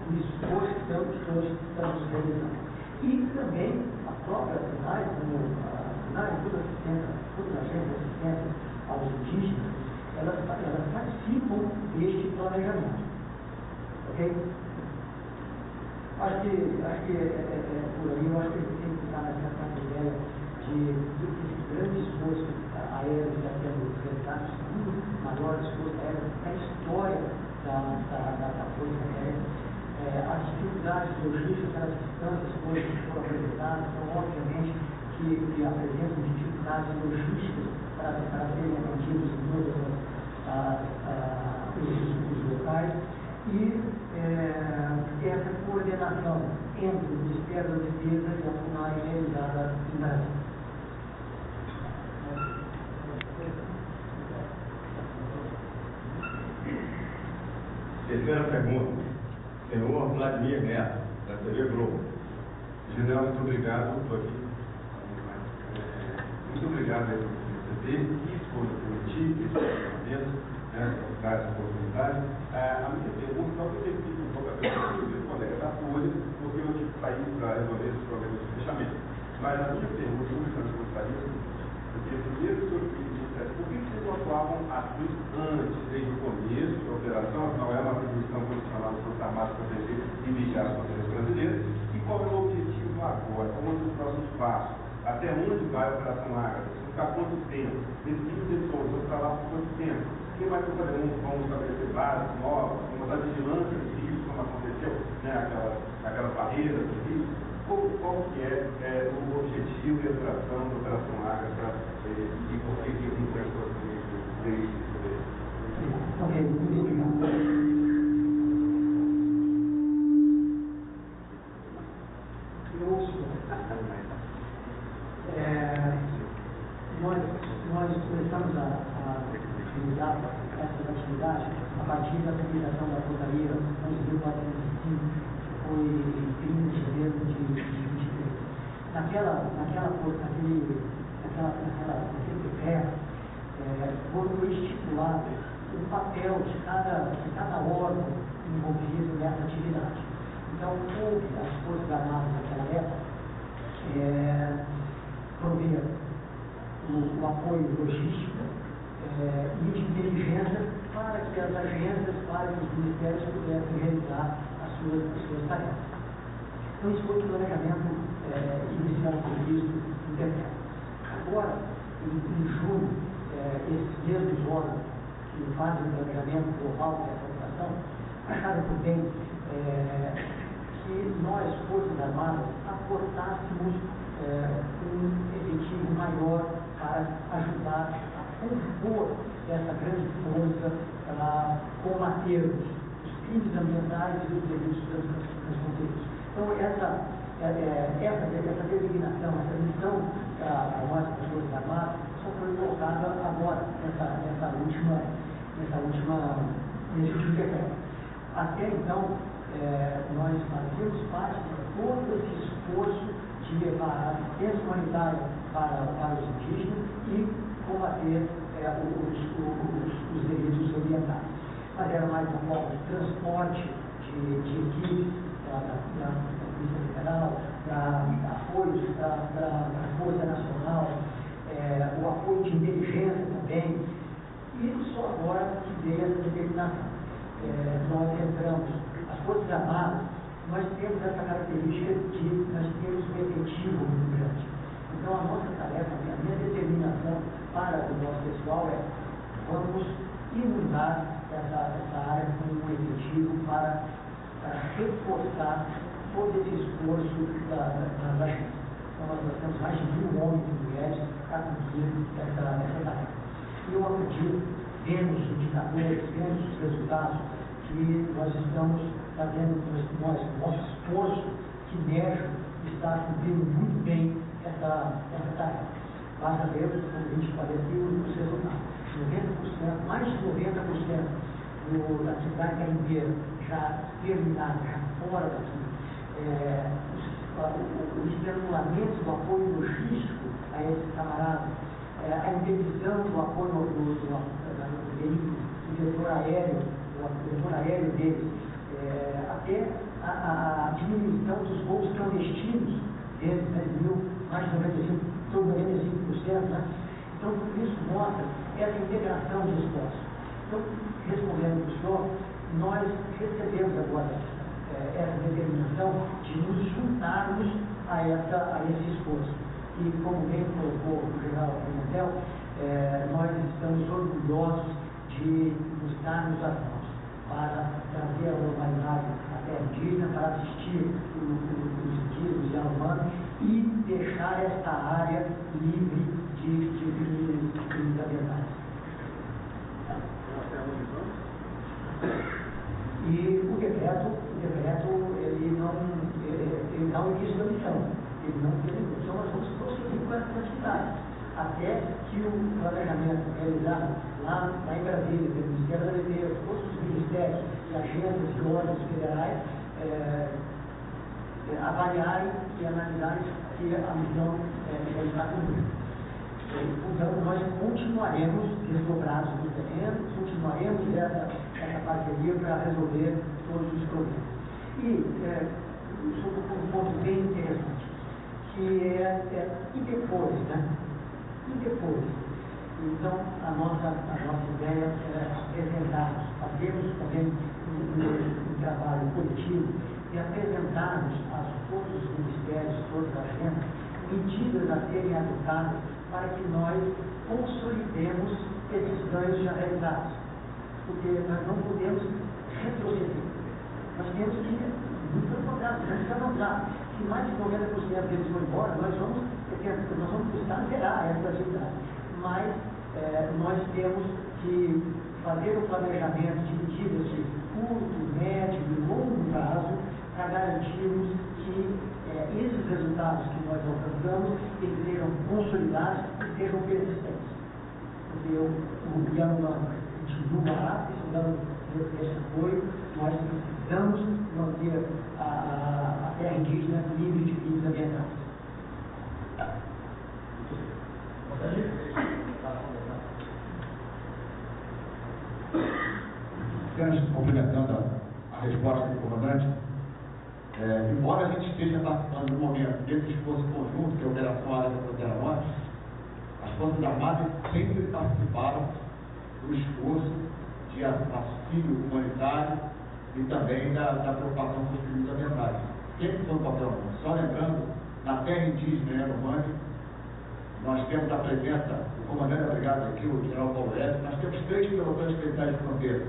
do esforço que todos estamos realizando. E também a própria FUNAI, como a FUNAI, todas as agências de assistência aos indígenas, elas participam deste planejamento. Ok? Acho que por aí, eu acho que a gente tem que ficar nessa ideia desse grande esforço aéreo que está sendo realizado, o segundo maior esforço aéreo na história da Força Aérea. As dificuldades logísticas, as distâncias hoje que foram apresentadas, então, obviamente, que apresentam dificuldades logísticas para serem atendidos em todos os locais. E essa coordenação entre o Ministério da Defesa e a FUNAI realizada em Brasília. Terceira pergunta. Senhor Vladimir Neto, da TV Globo. General, muito obrigado. Estou aqui. Muito obrigado por receber e por permitir esse tratamento, por dar essa oportunidade. A minha pergunta, só que eu repito um pouco a pergunta do colega da Folha, porque eu tive que sair para resolver esses problemas de fechamento. Mas a minha pergunta, eu gostaria de porque primeiro o senhor por que vocês não atuavam assim antes, desde o começo da operação? Não é uma atribuição constitucional das Forças Armadas proteger e vigiar as fronteiras brasileiras? E qual é o objetivo agora? Qual é o próximo passo? Até onde vai a Operação Ágata? Ficar quanto tempo? Desses 15 pessoas, vão ficar lá por quanto tempo? O que mais vão estabelecer bases novas? Vamos dar vigilância dos rios, como aconteceu, aquelas barreiras dos rios? Qual que é o objetivo e a duração da Operação Ágata e por que não tem desde esse poder? Ok, muito obrigado. Nós começamos a realizar essas atividades a partir da publicação da portaria 11.405, que foi em 30 de janeiro de 2023. Naquele decreto, foi estipulado o papel de cada órgão envolvido nessa atividade. Então, houve as Forças Armadas naquela época prover o apoio logístico e de inteligência para que as agências, para que os ministérios pudessem realizar as suas tarefas. Então, isso foi um planejamento iniciar o serviço em decreto. Agora, em junho, esses mesmos órgãos que fazem o planejamento global dessa operação acharam por bem que nós, Forças Armadas, aportássemos um efetivo maior para ajudar a compor essa grande força para combater os crimes ambientais e os delitos transfronteiriços. Então, essa designação, essa missão para nós, as Forças Armadas, só foi colocada agora, nesse último decreto. Até então, nós fazíamos parte de todo esse esforço de levar assistência humanitária para os indígenas e combater os delitos ambientais. Mas era mais uma forma de transporte de equipes da Polícia Federal, para apoios para a Força Nacional, o apoio de inteligência também, e só agora que veio essa determinação. Nós entramos, as Forças Armadas, nós temos essa característica de nós termos um efetivo muito grande. Então, a nossa tarefa, a minha determinação para o nosso pessoal vamos inundar essa área com um efetivo para reforçar todo esse esforço das agências. Então, nós temos mais de 1.000 homens e mulheres para cumprir essa tarefa. E eu acredito, vendo os indicadores, vendo os resultados, que nós estamos fazendo, nosso esforço cinético está cumprindo muito bem essa tarefa. Basta ver, como a gente falou aqui, os resultados. 90%, mais de 90% da atividade garimpeira já terminada, já fora daqui. Os estrangulamento do apoio logístico a esses camaradas, a interdição do apoio do vetor aéreo deles, até a diminuição dos voos clandestinos deles, mais de 95%, né? Então, tudo isso mostra essa integração de esforços. Então, respondendo para o senhor, nós recebemos agora essa determinação de nos juntarmos a esse esforço. E, como bem colocou o general Pimentel, nós estamos orgulhosos de nos darmos as mãos para trazer a normalidade à terra indígena, para assistir os indígenas e humanos e deixar esta área livre de crimes ambientais. E o decreto ele dá o início da missão. Ele não terminou. Então nós vamos prosseguir com essa atividade. Até que o planejamento realizado lá em Brasília, pelo Ministério da Defesa, todos os ministérios e agências e órgãos federais avaliarem e analisarem se a missão já está cumprida. Então, nós continuaremos desdobrados no terreno, continuaremos essa parceria para resolver todos os problemas. E, sobre um ponto bem interessante, que e depois, né? E depois? Então, a nossa ideia é apresentarmos, fazermos também um trabalho coletivo e apresentarmos a todos os ministérios, todas as agências, medidas a serem adotadas para que nós consolidemos esses ganhos já realizados. Porque nós não podemos retroceder. Nós temos que, muito pelo contrário, temos que avançar. Se mais de 90% deles for embora, nós vamos buscar zerar essa atividade. Mas nós temos que fazer o planejamento de medidas de curto, médio e longo prazo para garantirmos que esses resultados que nós alcançamos eles sejam consolidados e sejam persistentes. Porque o Yanomami continua lá, precisando desse apoio, nós precisamos manter a terra indígena livre de crimes ambientais. Apenas complementando a resposta do comandante, embora a gente esteja participando no momento desse esforço conjunto, que é a Operação Área da Fronteira Norte, as Forças Armadas sempre participaram do esforço de auxílio humanitário e também da preocupação com os crimes ambientais. Sempre foi um papel nosso. Só lembrando na terra indígena Yanomami. Nós temos a presença do comandante da brigada aqui, o general Paulo F. Nós temos 3 pelotões especiais de fronteira.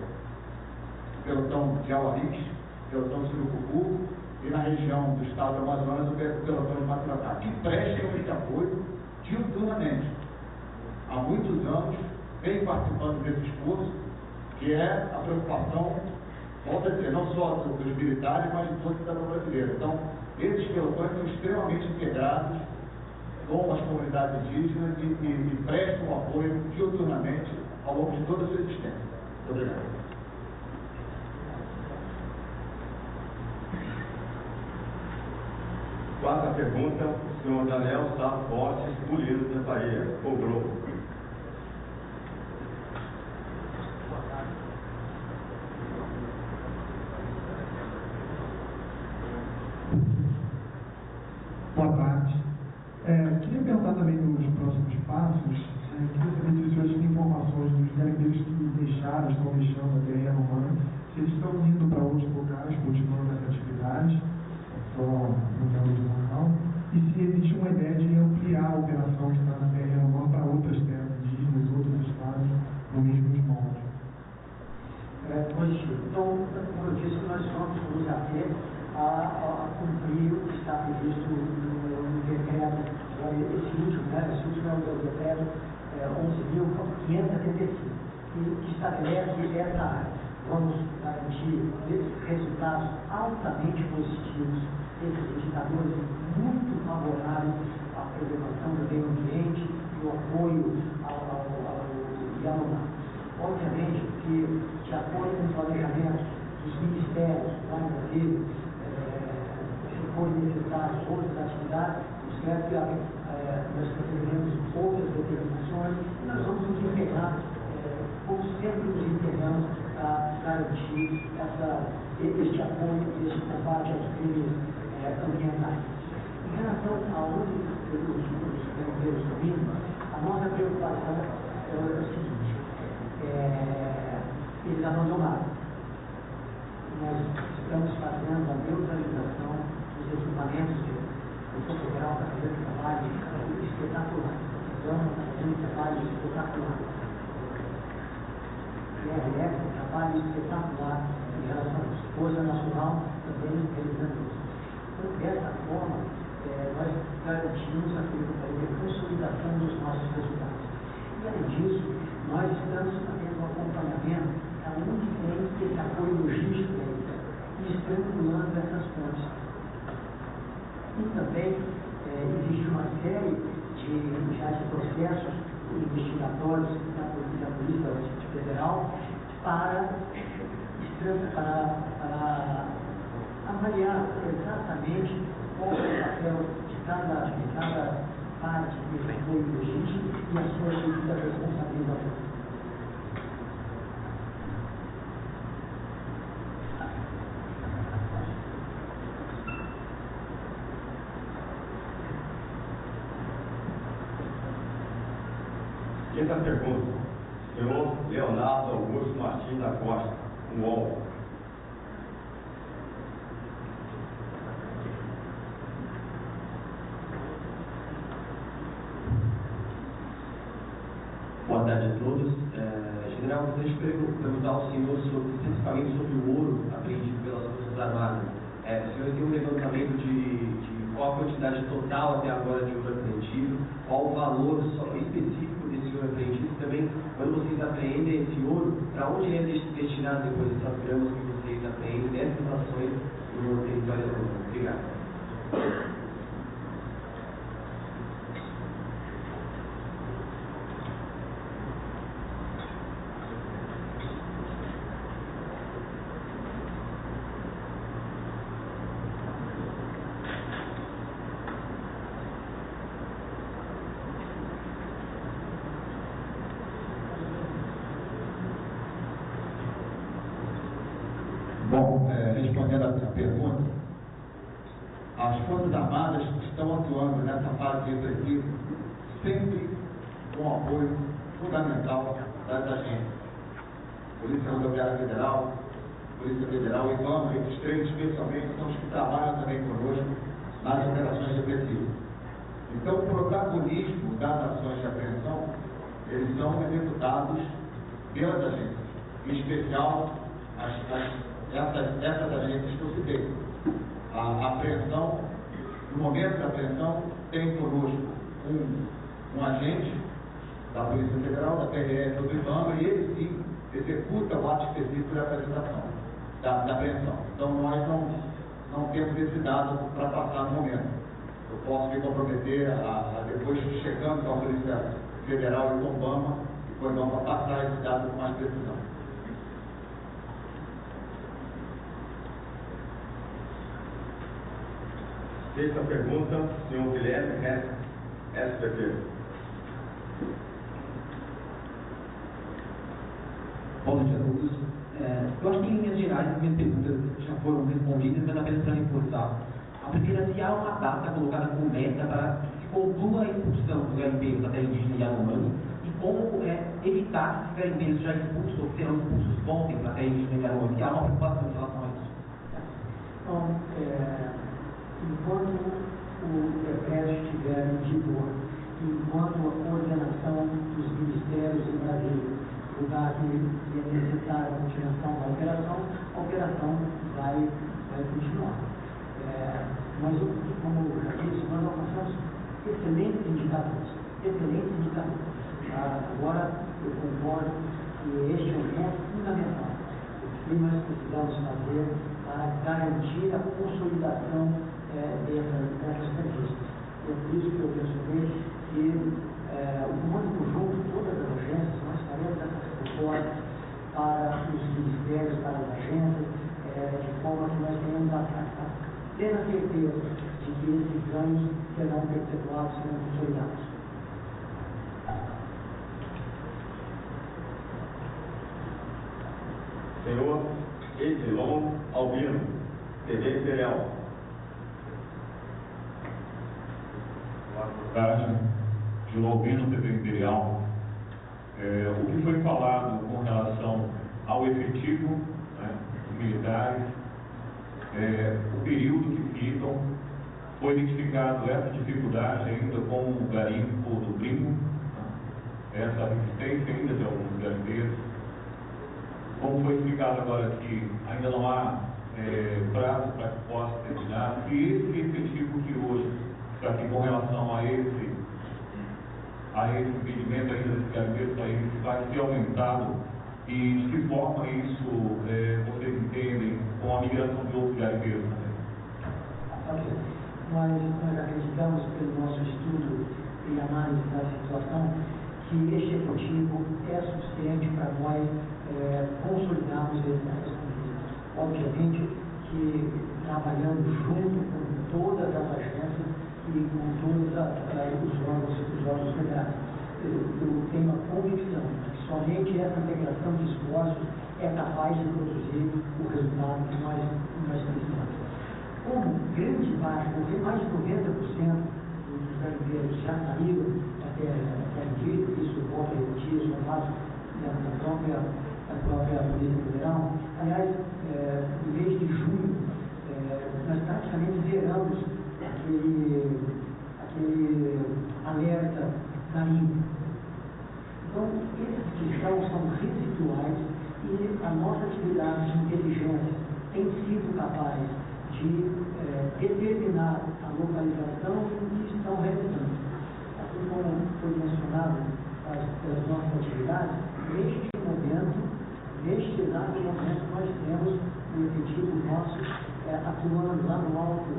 O pelotão de Auarix, o pelotão de Surucucu e na região do estado do Amazonas, o pelotão de Maturatá, que prestam esse apoio diuturnamente. Há muitos anos, vem participando desse esforço, que é a preocupação, volto a dizer, não só dos militares, mas de toda a cidadão brasileira. Então, esses pelotões são extremamente integrados com as comunidades indígenas e prestam apoio diuturnamente ao longo de toda a sua existência. Muito obrigado. Quarta pergunta, o senhor Daniel Sá Fortes, Pulido de Bahia, o Globo. Boa tarde. Queria perguntar também nos próximos passos, queria saber se os senhores têm informações dos garimpeiros que deixaram, estão deixando a terra humana, se eles estão indo para outros lugares, continuando essa atividade, só mudando de local, e se existe uma ideia de ampliar a operação que está na terra humana para outras terras indígenas, outros estados, no mesmo molde. Positivo. Então, como eu disse, nós vamos nos ater a cumprir o que está previsto no decreto, esse último é o decreto 11.575, que estabelece essa área. Vamos garantir resultados altamente positivos, esses indicadores muito favoráveis à preservação do meio ambiente e o apoio ao Yanomami. Obviamente que, de acordo com o planejamento dos ministérios lá em Brasília, se for necessário outras atividades, nós teremos outras determinações e nós vamos nos empenhar, como sempre nos empenhamos, para garantir este apoio, este combate aos crimes ambientais. Em relação a onde os garimpeiros estão indo, a nossa preocupação é o seguinte: eles abandonaram. Nós estamos fazendo a neutralização dos equipamentos de Polícia Federal para fazer um trabalho espetacular. Estamos fazendo um trabalho espetacular. PRF, um trabalho espetacular em relação à Força Nacional, também realizando isso. Então, dessa forma, nós garantimos a consolidação dos nossos resultados. E, além disso, nós estamos fazendo um acompanhamento aonde tem esse apoio logístico e estrangulando essas fontes. E também existe uma série de processos investigatórios da Polícia Federal para avaliar exatamente qual é o papel de cada parte desse apoio logístico e a sua devida responsabilização. Quinta pergunta, senhor Leonardo Augusto Martins da Costa, UOL. Boa tarde a todos. General, eu gostaria de perguntar ao senhor especificamente sobre o ouro apreendido pelas Forças Armadas. O senhor tem um levantamento de qual a quantidade total até agora de ouro apreendido, qual o valor específico desse ouro apreendido, e também quando vocês apreendem esse ouro, para onde é destinado depois essas gramas que vocês apreendem dessas ações no território da Obrigado. Bom, respondendo a pergunta, as Forças Armadas estão atuando nessa fase repressiva sempre com apoio fundamental das agências. Polícia Rodoviária Federal, Polícia Federal e IBAMA, esses três especialmente, são os que trabalham também conosco nas operações repressivas. Então, o protagonismo das ações de apreensão, eles são executados pelas agências, em especial essas agências que eu citei. A apreensão, no momento da apreensão, tem conosco um agente da Polícia Federal, da PRF ou do IBAMA, e ele sim executa o ato específico da apresentação, da apreensão. Então nós não temos esse dado para passar no momento. Eu posso me comprometer a depois, chegando com a Polícia Federal e com o IBAMA, e com o IBAMA passar esse dado com mais precisão. Sexta pergunta, senhor Guilherme, SPP. Boa noite a todos. Eu acho que em linhas gerais as minhas perguntas já foram respondidas, mas apenas para reforçar. A primeira, se há uma data colocada como meta para que se conclua a expulsão dos garimpeiros da terra indígena Yanomami e como evitar que os garimpeiros já expulsos ou que serão expulsos voltem para a terra indígena Yanomami, se há uma preocupação em relação a isso. Então, enquanto o decreto estiver em vigor, enquanto a coordenação dos ministérios em Brasília, lugar que é necessária a continuação da operação, a operação vai continuar. Mas, como eu já disse, nós alcançamos excelentes indicadores. Agora, eu concordo que este é um ponto fundamental. O que nós precisamos fazer para garantir a consolidação dessas conquistas. É por isso que eu mencionei que o comando conjunto, todas as agências, nós faremos essas propostas para os ministérios, para as agências, de forma que nós tenhamos a plena certeza de que esses ganhos serão perpetuados, serão consolidados. Senhor Edilon Albino, TV Imperial. Boa tarde, Edilon Albino, TV Imperial. O que foi falado com relação ao efetivo, né, dos militares, o período que ficam, foi identificado essa dificuldade ainda com o garimpo do Primo, né, essa resistência ainda de alguns garimpeiros. Como foi explicado agora que ainda não há prazo para que possa terminar, se esse efetivo que hoje está aqui com relação a esse impedimento ainda desse garimpeiro aí vai ser aumentado e de que forma isso vocês entendem com a migração de outros garimpeiros também? Ok. Nós acreditamos, pelo nosso estudo e análise da situação, que este efetivo é suficiente para nós consolidarmos essas conquistas. Obviamente que trabalhando junto com todas as agências e com todos os órgãos federais. Eu tenho a convicção que somente essa integração de esforços é capaz de produzir o resultado que nós precisamos. Como grande parte, porque mais de 90% dos garimpeiros já saíram da terra indígena, isso volta a repetir, isso é um fato da própria Polícia Federal. Aliás, no mês de junho, nós praticamente zeramos aquele alerta garimpo. Então, esses que são residuais e a nossa atividade de inteligência tem sido capaz de determinar a localização e o que estão realizando. Assim como foi mencionado pelas nossas atividades, neste exato momento, nós temos um efetivo nosso atuando lá no alto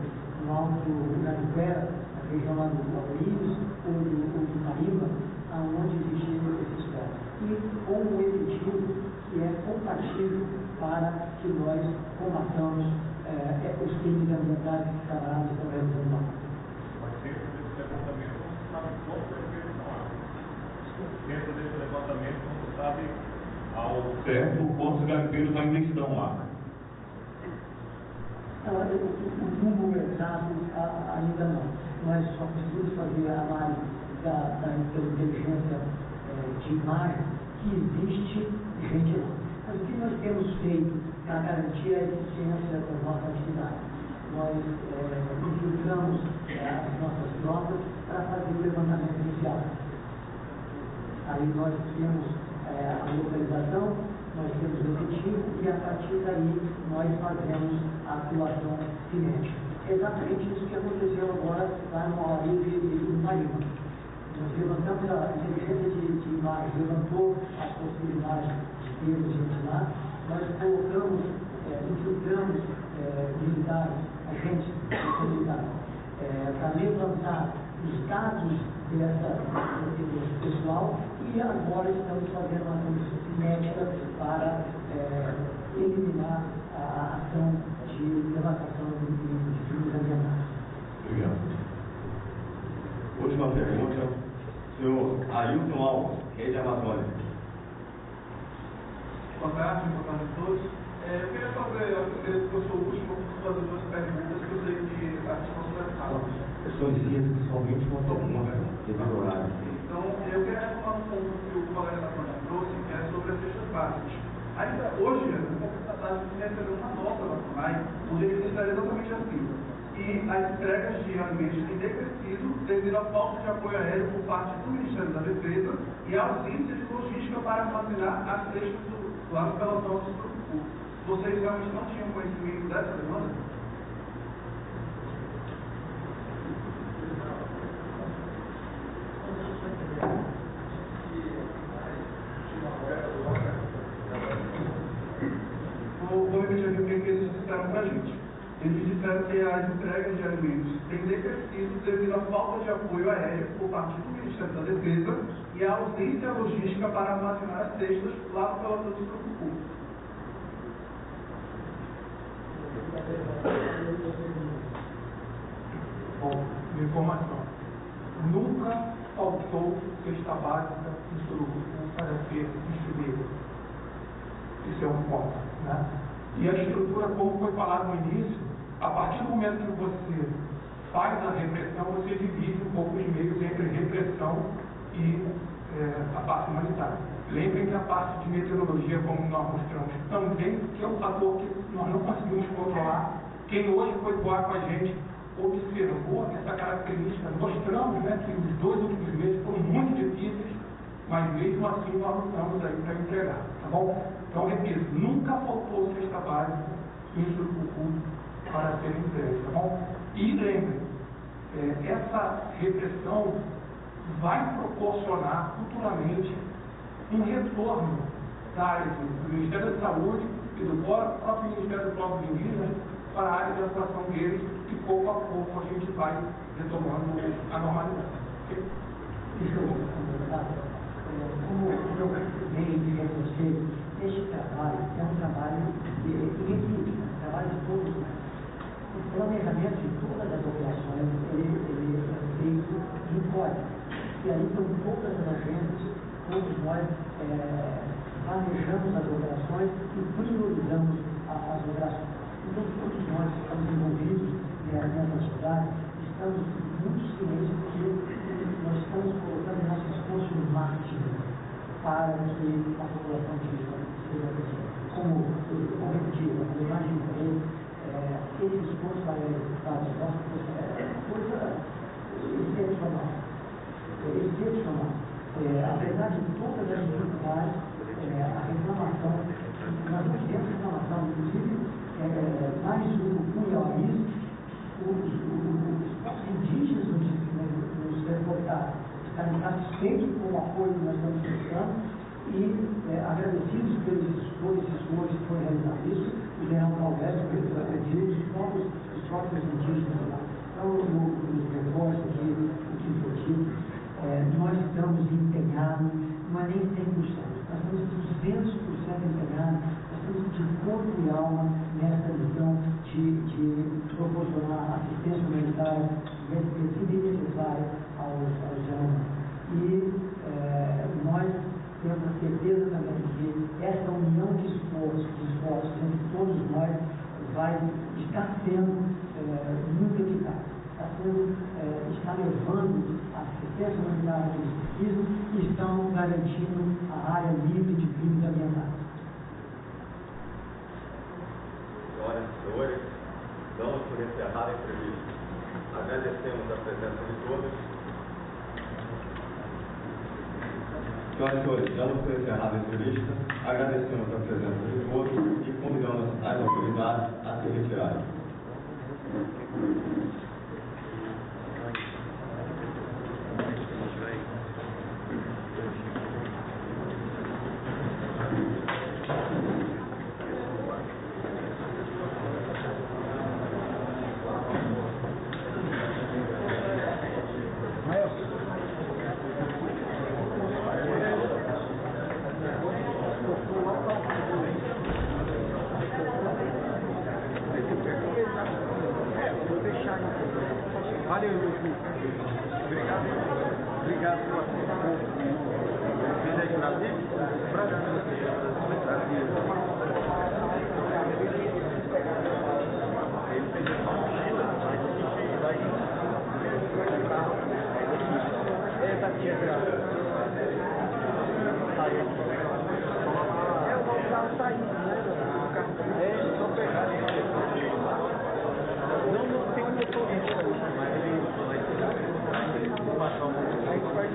Garimpé, na região lá do Paulinhos, ou do Carimba, onde existe esse esforço. E com um efetivo que é compatível para que nós combatamos os crimes ambientais que camaradas estão realizando lá. Dentro desse levantamento, não sabe ao certo quantos garimpeiros ainda estão lá. O número exato ainda não. Nós só precisamos fazer a análise da inteligência de imagem que existe gente lá. Mas o que nós temos feito para garantir a eficiência da nossa atividade? nós infiltramos as nossas tropas para fazer o levantamento inicial. Aí nós temos a localização, nós temos o efetivo e a partir daí nós fazemos a atuação cinética. É exatamente isso que aconteceu agora lá no Auri de Maríma. Nós levantamos a inteligência de imagem, levantou as possibilidades de ter gente lá, nós colocamos, infiltramos militares, agentes militares, para levantar os dados desse pessoal e agora estamos fazendo uma comissão cinética para eliminar a ação de devastação de crimes ambientais. Obrigado. Última pergunta, senhor Ailton Alves, Rede Amazônia. Boa tarde a todos. Eu queria fazer, eu sou o último, fazer duas perguntas que eu sei que a resposta é rápida. Eu solicito principalmente uma pergunta devido ao horário. Então, eu queria retomar um ponto que o colega da Câmara trouxe, que é sobre as cestas básicas. Ainda hoje, um pouco da tarde, a gente recebeu uma nota da FUNAI, onde ele disseram exatamente assim, que as entregas de alimentos têm decrescido devido à falta de apoio aéreo por parte do Ministério da Defesa e a ausência de logística para armazenar as cestas doadas pelas nossas estruturas. Vocês realmente não tinham conhecimento dessa demanda? Vou repetir aqui o que eles disseram para a gente. Eles disseram que as entregas de alimentos têm decrescido devido à falta de apoio aéreo por parte do Ministério da Defesa e à ausência logística para armazenar as cestas lá no relatório do público. Bom, informação. Nunca faltou cesta básica em Surucucu para ser distribuída. Isso é um ponto, né? E a estrutura, como foi falado no início, a partir do momento que você faz a repressão, você divide um pouco os meios entre repressão e a parte humanitária. Lembrem que a parte de meteorologia, como nós mostramos, também que é um fator que nós não conseguimos controlar. Quem hoje foi voar com a gente observou essa característica. Mostramos, né, que os 2 últimos meses foram muito difíceis, mas mesmo assim nós lutamos aí para entregar, tá bom? Então, repito, nunca faltou cesta básica em Surucucu para ser entregue, tá bom? E lembrem, essa repressão vai proporcionar futuramente um retorno da área do Ministério da Saúde e do próprio Ministério dos Povos Indígenas para a área de atuação deles e pouco a pouco a gente vai retomando a normalidade. Okay? Deixa eu complementar. Como eu venho dizer a você, este trabalho é um trabalho de equipe, um trabalho de todos nós. O planejamento de todas as operações ele é feito em código. E aí estão todas as agências, todos nós planejamos as operações e priorizamos as operações. Então, todos nós que estamos envolvidos nessa atividade, estamos muito cientes de que nós estamos colocando nosso esforço no máximo para que a população seja protegida. Como eu repeti, a imagem que eu esse esforço vai resultar de nós coisa excepcional. Excepcional. Apesar de todas as dificuldades, a reclamação, nós não tivemos reclamação, inclusive, mais do Cunhauí, os povos indígenas nos reportaram, estarem satisfeitos com o apoio que nós estamos prestando e agradecidos pelos esforços que foram realizados. Isso, o general Calvete, os próprios indígenas lá. Então, nos reforço aqui o que foi dito, nós estamos empenhados, não é nem 100%, nós estamos 200% empenhados, nós estamos de corpo e alma nessa missão de proporcionar assistência humanitária necessária aos germanos. E nós temos a certeza também que essa união de esforços entre todos nós vai estar sendo muito eficaz. Está levando a assistência humanitária que eles precisam e estão garantindo a área livre de crimes ambientais. Senhoras e senhores, damos por encerrado. encerrada a entrevista. Agradecemos a presença de todos. Senhoras e senhores, dando por encerrada a entrevista, agradecemos a presença de todos e convidamos as autoridades a se retirarem. Valeu, obrigado pela presença Brasil. Prazer em vocês. Ele fez uma mochila, mas daí essa aqui é o carro saindo, né? É só pegar não tem motorista, mas ele vai passar um pouco. Aí faz